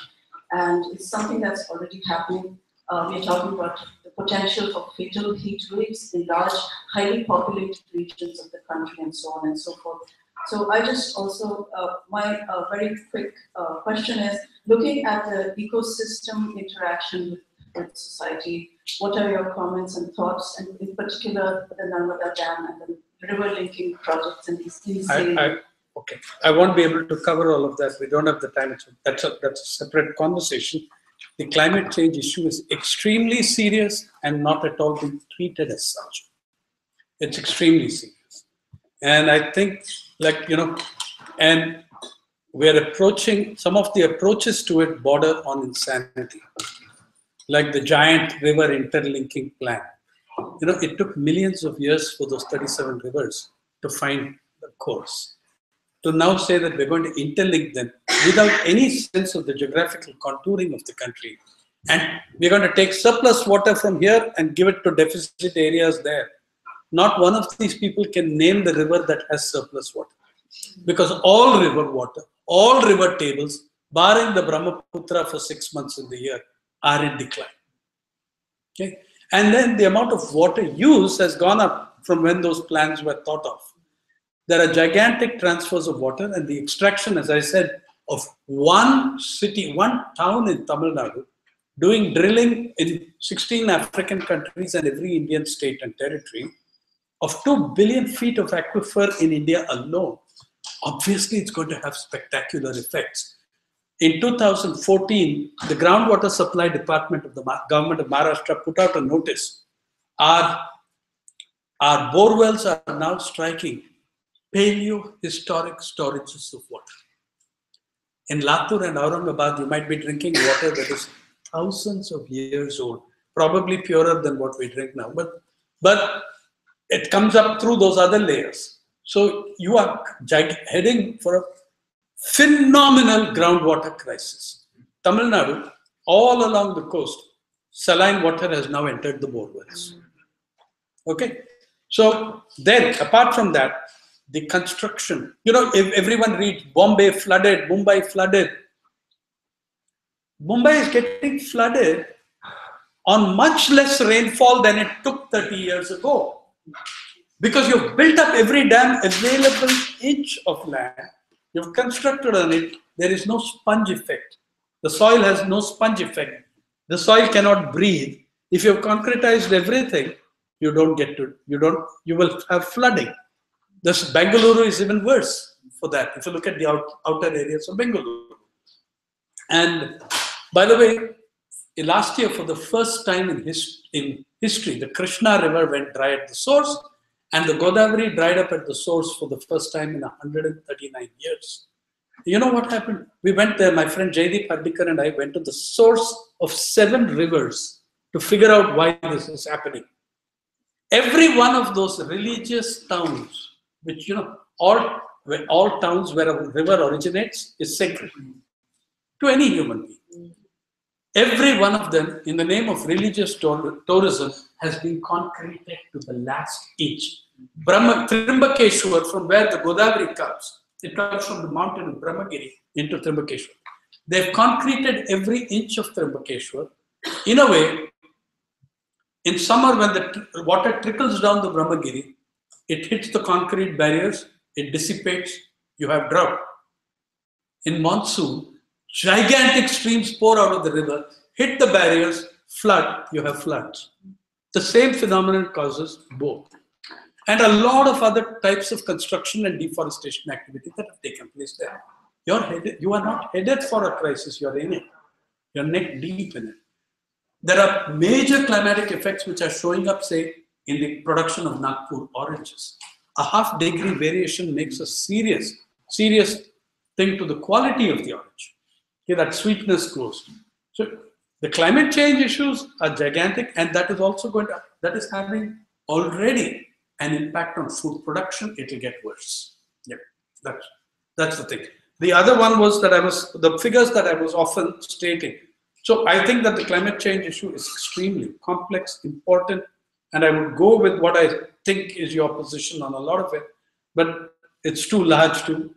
And it's something that's already happening. We're talking about the potential for fatal heat waves in large, highly populated regions of the country and so on and so forth. So I just also, my very quick question is, looking at the ecosystem interaction with society, what are your comments and thoughts, and in particular the Narmada Dam and the river linking projects in these Okay, I won't be able to cover all of that. We don't have the time. That's a separate conversation. The climate change issue is extremely serious and not at all being treated as such. It's extremely serious. And I think, like, and we're approaching, some of the approaches to it border on insanity. Like the giant river interlinking plan. It took millions of years for those 37 rivers to find the course. To now say that we're going to interlink them without any sense of the geographical contouring of the country. And we're going to take surplus water from here and give it to deficit areas there. Not one of these people can name the river that has surplus water. Because all river water, all river tables, barring the Brahmaputra for 6 months in the year, are in decline. Okay? And then the amount of water used has gone up from when those plans were thought of. There are gigantic transfers of water, and the extraction, as I said, of one city, one town in Tamil Nadu, doing drilling in 16 African countries and every Indian state and territory, of 2 billion feet of aquifer in India alone. Obviously, it's going to have spectacular effects. In 2014, the Groundwater Supply Department of the government of Maharashtra put out a notice. Our bore wells are now striking paleo-historic storages of water. In Latur and Aurangabad, you might be drinking water that is thousands of years old, probably purer than what we drink now, but it comes up through those other layers. So you are heading for a phenomenal groundwater crisis. Tamil Nadu, all along the coast, saline water has now entered the bore wells. Okay, so then apart from that, the construction, if everyone reads Bombay flooded, Mumbai flooded. Mumbai is getting flooded on much less rainfall than it took 30 years ago. Because you've built up every damn available inch of land, you've constructed on it, there is no sponge effect. The soil has no sponge effect. The soil cannot breathe. If you've concretized everything, you will have flooding. This Bengaluru is even worse for that, if you look at the outer areas of Bengaluru. And by the way, last year, for the first time in history, the Krishna River went dry at the source, and the Godavari dried up at the source for the first time in 139 years. You know what happened? We went there, my friend Jaideep Hardikar and I went to the source of 7 rivers to figure out why this is happening. Every one of those religious towns, which, all towns where a river originates is sacred to any human being. Every one of them, in the name of religious tourism, has been concreted to the last inch. Trimbakeshwar, from where the Godavari comes, it comes from the mountain of Brahmagiri into Trimbakeshwar. They've concreted every inch of Trimbakeshwar in a way. In summer, when the water trickles down the Brahmagiri, it hits the concrete barriers, it dissipates, you have drought. In monsoon, gigantic streams pour out of the river, hit the barriers, flood, you have floods. The same phenomenon causes both. And a lot of other types of construction and deforestation activity that have taken place there. You are not headed for a crisis, you're in it. You're neck deep in it. There are major climatic effects which are showing up, say, in the production of Nagpur oranges. A half-degree variation makes a serious thing to the quality of the orange. Okay, that sweetness goes. So the climate change issues are gigantic, and that is having already an impact on food production. It will get worse. Yeah, that's the thing. The other one was that the figures that I was often stating. So I think that the climate change issue is extremely complex, important, and I would go with what I think is your position on a lot of it, but it's too large to.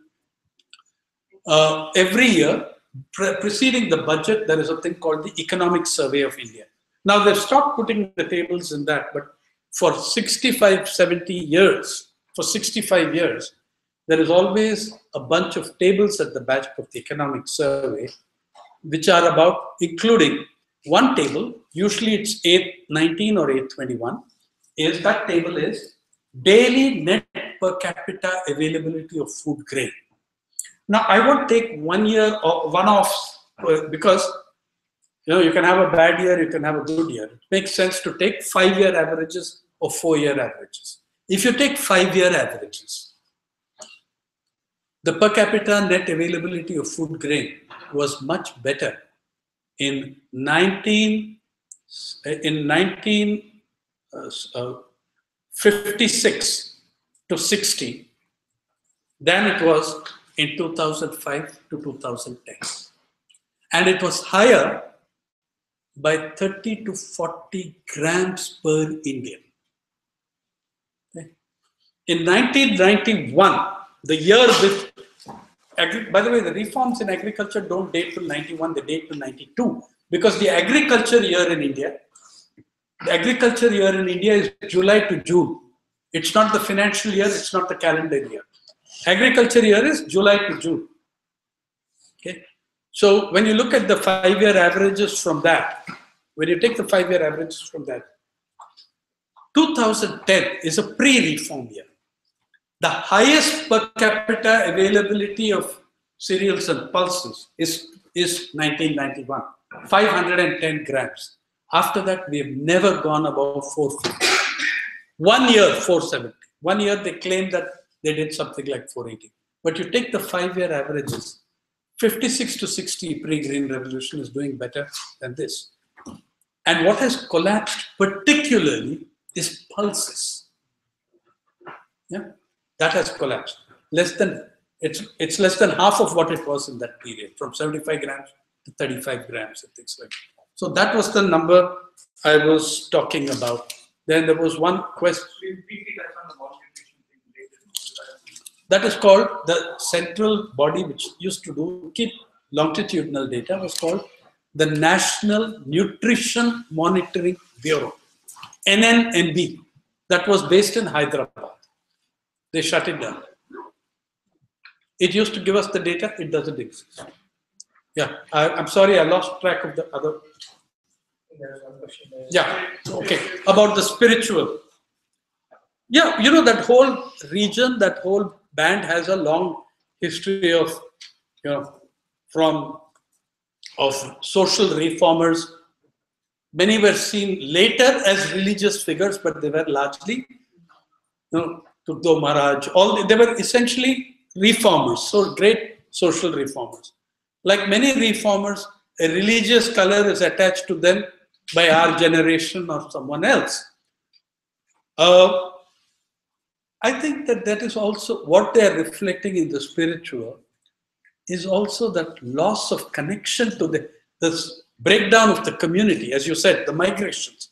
Every year, preceding the budget, there is a thing called the Economic Survey of India. Now they've stopped putting the tables in that, but for 65 years, there is always a bunch of tables at the back of the economic survey, which are about, including one table, usually it's 819 or 821, is that table is daily net per capita availability of food grain. Now, I won't take 1 year or one-offs because you can have a bad year, you can have a good year. It makes sense to take 5-year averages or 4-year averages. If you take 5-year averages, the per capita net availability of food grain was much better in 1956 to 60 than it was in 2005 to 2010. And it was higher by 30 to 40 grams per Indian. Okay. In 1991, the year with, by the way, the reforms in agriculture don't date till 91, they date till 92, because the agriculture year in India is July to June. It's not the financial year, it's not the calendar year. Agriculture year is July to June. Okay. So when you look at the 5-year averages from that, when you take the 5-year averages from that, 2010 is a pre-reform year. The highest per capita availability of cereals and pulses is 1991, 510 grams. After that, we have never gone above 450. 1 year, 470. 1 year, they claim that they did something like 480. But you take the 5-year averages, 56 to 60 pre-Green Revolution is doing better than this. And what has collapsed particularly is pulses. Yeah, that has collapsed. It's less than half of what it was in that period, from 75 grams to 35 grams and things like that. So that was the number I was talking about. Then there was one question. That is called the central body, which used to keep longitudinal data, was called the National Nutrition Monitoring Bureau, NNMB. That was based in Hyderabad. They shut it down. It used to give us the data, it doesn't exist. Yeah, I'm sorry, I lost track of the other. There's one question there. Yeah, okay, about the spiritual. Yeah, that whole region, that whole band has a long history of, of social reformers. Many were seen later as religious figures, but they were largely, Tuddo Maharaj, they were essentially reformers, so great social reformers. Like many reformers, a religious color is attached to them by our generation or someone else. I think that is also what they are reflecting in the spiritual, is also that loss of connection to this breakdown of the community, as you said, the migrations,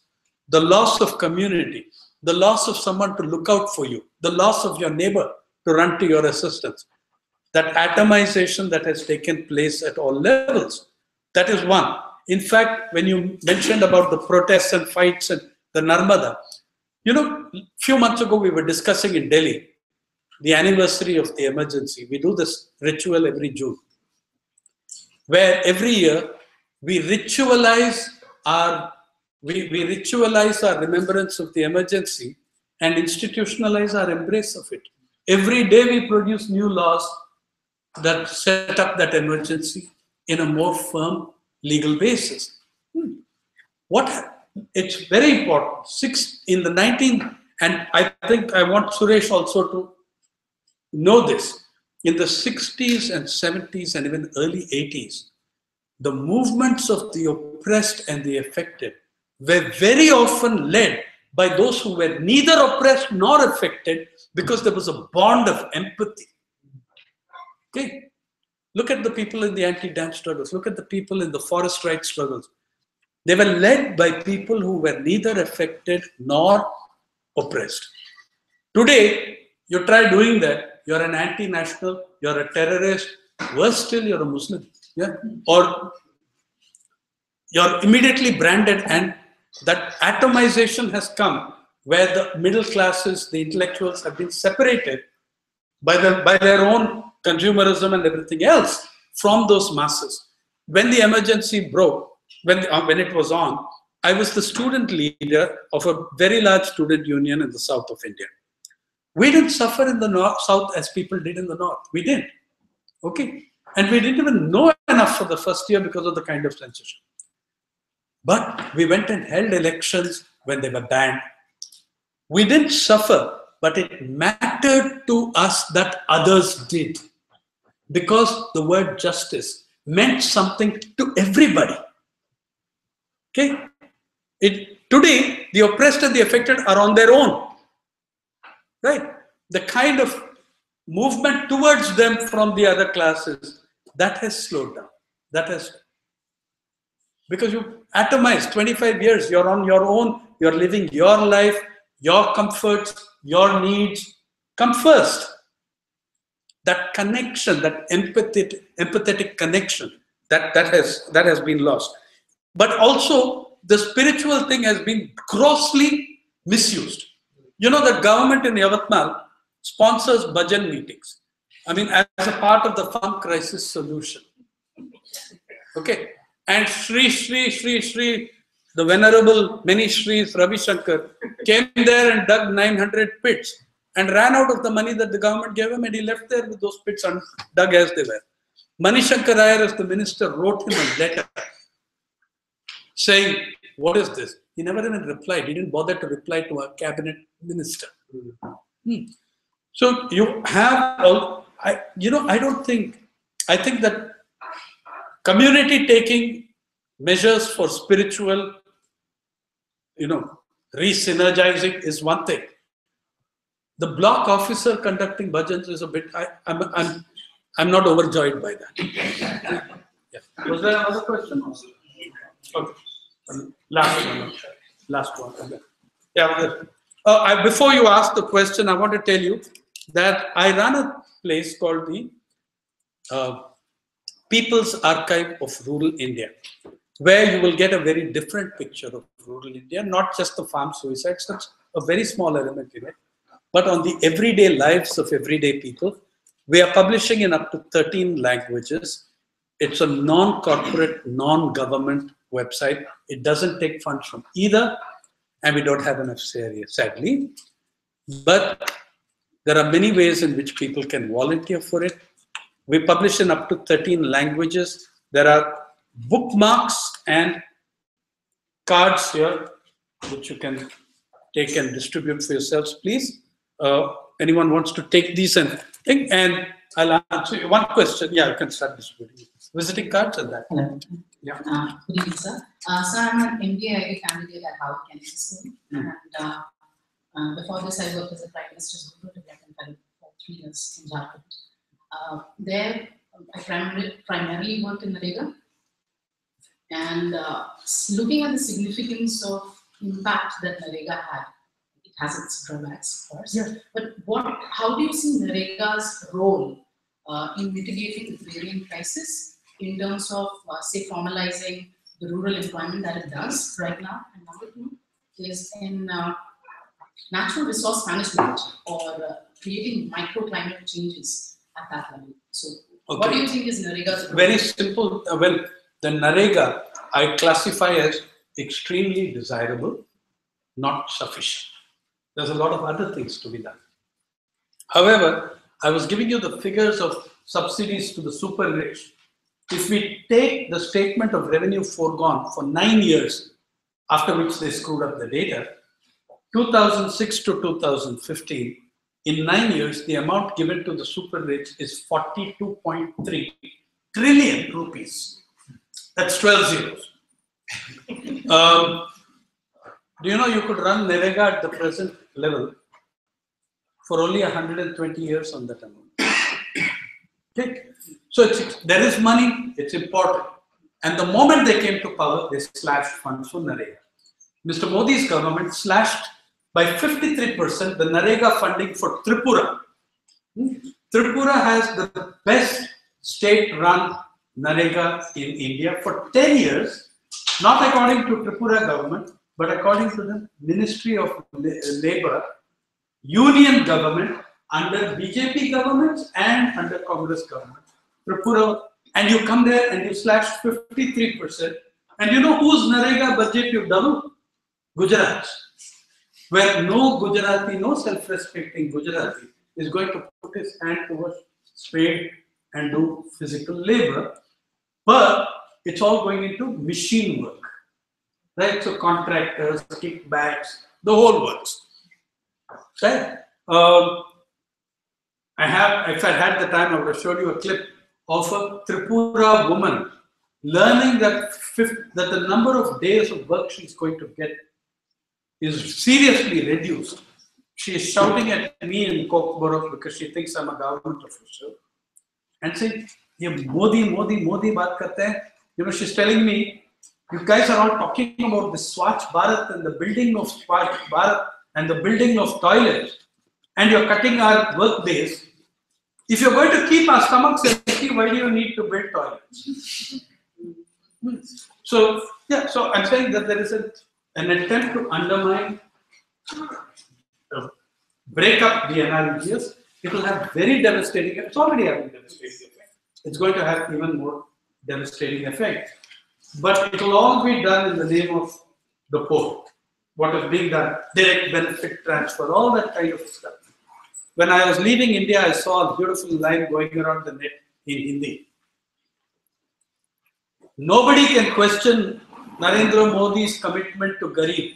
the loss of community, the loss of someone to look out for you, the loss of your neighbor to run to your assistance, that atomization that has taken place at all levels. That is one. In fact, when you mentioned about the protests and fights and the Narmada, a few months ago we were discussing in Delhi the anniversary of the emergency. We do this ritual every June, where every year we ritualize our remembrance of the emergency and institutionalize our embrace of it. Every day we produce new laws that set up that emergency in a more firm legal basis. It's very important. And I think I want Suresh also to know this. In the 60s and 70s and even early 80s, the movements of the oppressed and the affected were very often led by those who were neither oppressed nor affected, because there was a bond of empathy. Okay? Look at the people in the anti-dam struggles. Look at the people in the forest rights struggles. They were led by people who were neither affected nor oppressed. Today, you try doing that, you're an anti-national, you're a terrorist, worse still, you're a Muslim. Yeah? Or you're immediately branded, and that atomization has come where the middle classes, the intellectuals have been separated by their own consumerism and everything else from those masses. When the emergency broke, when it was on, I was the student leader of a very large student union in the south of India. We didn't suffer in the south as people did in the north. We didn't. Okay? And we didn't even know enough for the first year because of the kind of censorship. But we went and held elections when they were banned. We didn't suffer, but it mattered to us that others did. Because the word justice meant something to everybody. Okay? Today, the oppressed and the affected are on their own. Right? The kind of movement towards them from the other classes, that has slowed down. That has, because you atomized 25 years, you're on your own, you're living your life, your comforts, your needs come first. That connection, that empathetic connection, that has been lost. But also, the spiritual thing has been grossly misused. You know, the government in Yavatmal sponsors bhajan meetings. I mean, as a part of the farm crisis solution. Okay. And Sri, the venerable many Sris, Ravi Shankar, came there and dug 900 pits and ran out of the money that the government gave him, and he left there with those pits and dug as they were. Mani Shankar Iyer, as the minister, wrote him a letter saying, what is this? He never even replied. He didn't bother to reply to a cabinet minister. So you have all, I think that community taking measures for spiritual, re-synergizing is one thing. The block officer conducting bhajans is a bit, I'm not overjoyed by that. Yeah. Was there another question? Okay. Last one. Yeah. Before you ask the question, I want to tell you that I run a place called the People's Archive of Rural India, where you will get a very different picture of rural India, not just the farm suicides, that's a very small element in it, but on the everyday lives of everyday people. We are publishing in up to 13 languages. It's a non-corporate, non-government website. It doesn't take funds from either, and we don't have enough, sadly. But there are many ways in which people can volunteer for it. We publish in up to 13 languages. There are bookmarks and cards here, which you can take and distribute for yourselves, please. Anyone wants to take these and think, and I'll answer you one question. Yeah, you can start distributing visiting cards and that. Hello. Yeah. Good evening, sir. So I'm an MBA candidate at Howard Kennedy School, and before this, I worked as a Prime Minister's Rural Development Fellow for 3 years in Jharkhand. There, I primarily worked in Narega, and looking at the significance of impact that Narega had, it has its drawbacks, of course. Yeah. But how do you see Narega's role in mitigating the agrarian crisis in terms of, say, formalizing the rural employment that it does right now? And number 2 is in natural resource management or creating microclimate changes at that level. So, okay. What do you think is Narega's role? Very simple. Well, the Narega I classify as extremely desirable, not sufficient. There's a lot of other things to be done. However, I was giving you the figures of subsidies to the super rich. If we take the statement of revenue foregone for 9 years, after which they screwed up the data, 2006 to 2015, in 9 years, the amount given to the super rich is 42.3 trillion rupees. That's 12 zeros. Do you know you could run Narega at the present level for only 120 years on that amount? Okay. So there is money, it's important. And the moment they came to power, they slashed funds for Narega. Mr. Modi's government slashed by 53% the Narega funding for Tripura. Tripura has the best state-run Narega in India for 10 years, not according to Tripura government, but according to the Ministry of Labour, union government, under BJP governments and under Congress government. Tripura, and you come there and you slash 53%. And you know whose Narega budget you've done? Gujarat. Where no Gujarati, no self-respecting Gujarati is going to put his hand to a spade and do physical labor, but it's all going into machine work, right? So contractors, kickbacks, the whole works, right? If I had the time, I would have showed you a clip of a Tripura woman learning that the number of days of work she's going to get is seriously reduced. She is shouting at me in Kokborok because she thinks I'm a government official and saying, "Ye Modi baat karte hain." You know, she's telling me, you guys are all talking about the Swachh Bharat and the building of Swachh Bharat and the building of toilets, and you're cutting our work days. If you're going to keep our stomachs empty, why do you need to build toilets? So, yeah, so I'm saying that there is an attempt to undermine, break up the NREGS. It will have very devastating, it's already having devastating effect. It's going to have even more devastating effect. But it will all be done in the name of the poor. What is being done, direct benefit transfer, all that kind of stuff. When I was leaving India, I saw a beautiful line going around the net in Hindi. Nobody can question Narendra Modi's commitment to Garib.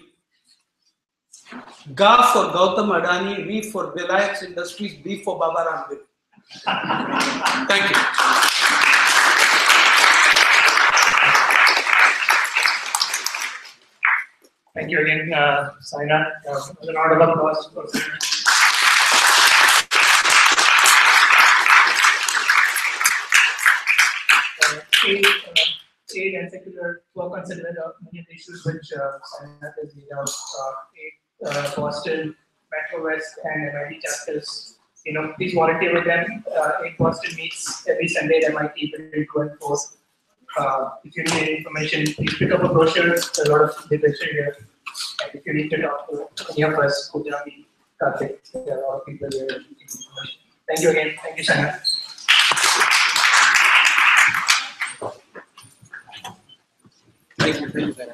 Ga for Gautam Adani, V for Reliance Industries, B for Baba Ramdev. Thank you. Thank you again, Sainath. A round of applause for Sainath. Aid and secular work on similar many of the issues which Sainath has laid out. Boston, Metro West, and MIT chapters. You know, please volunteer with them. Aid Boston meets every Sunday at MIT between 2 and 4. If you need any information, please pick up a brochure. There's a lot of literature here. And if you need to talk to any of us, Kujami, Karthik, there are a lot of people here. Thank you again. Thank you, Sainath. Thank you.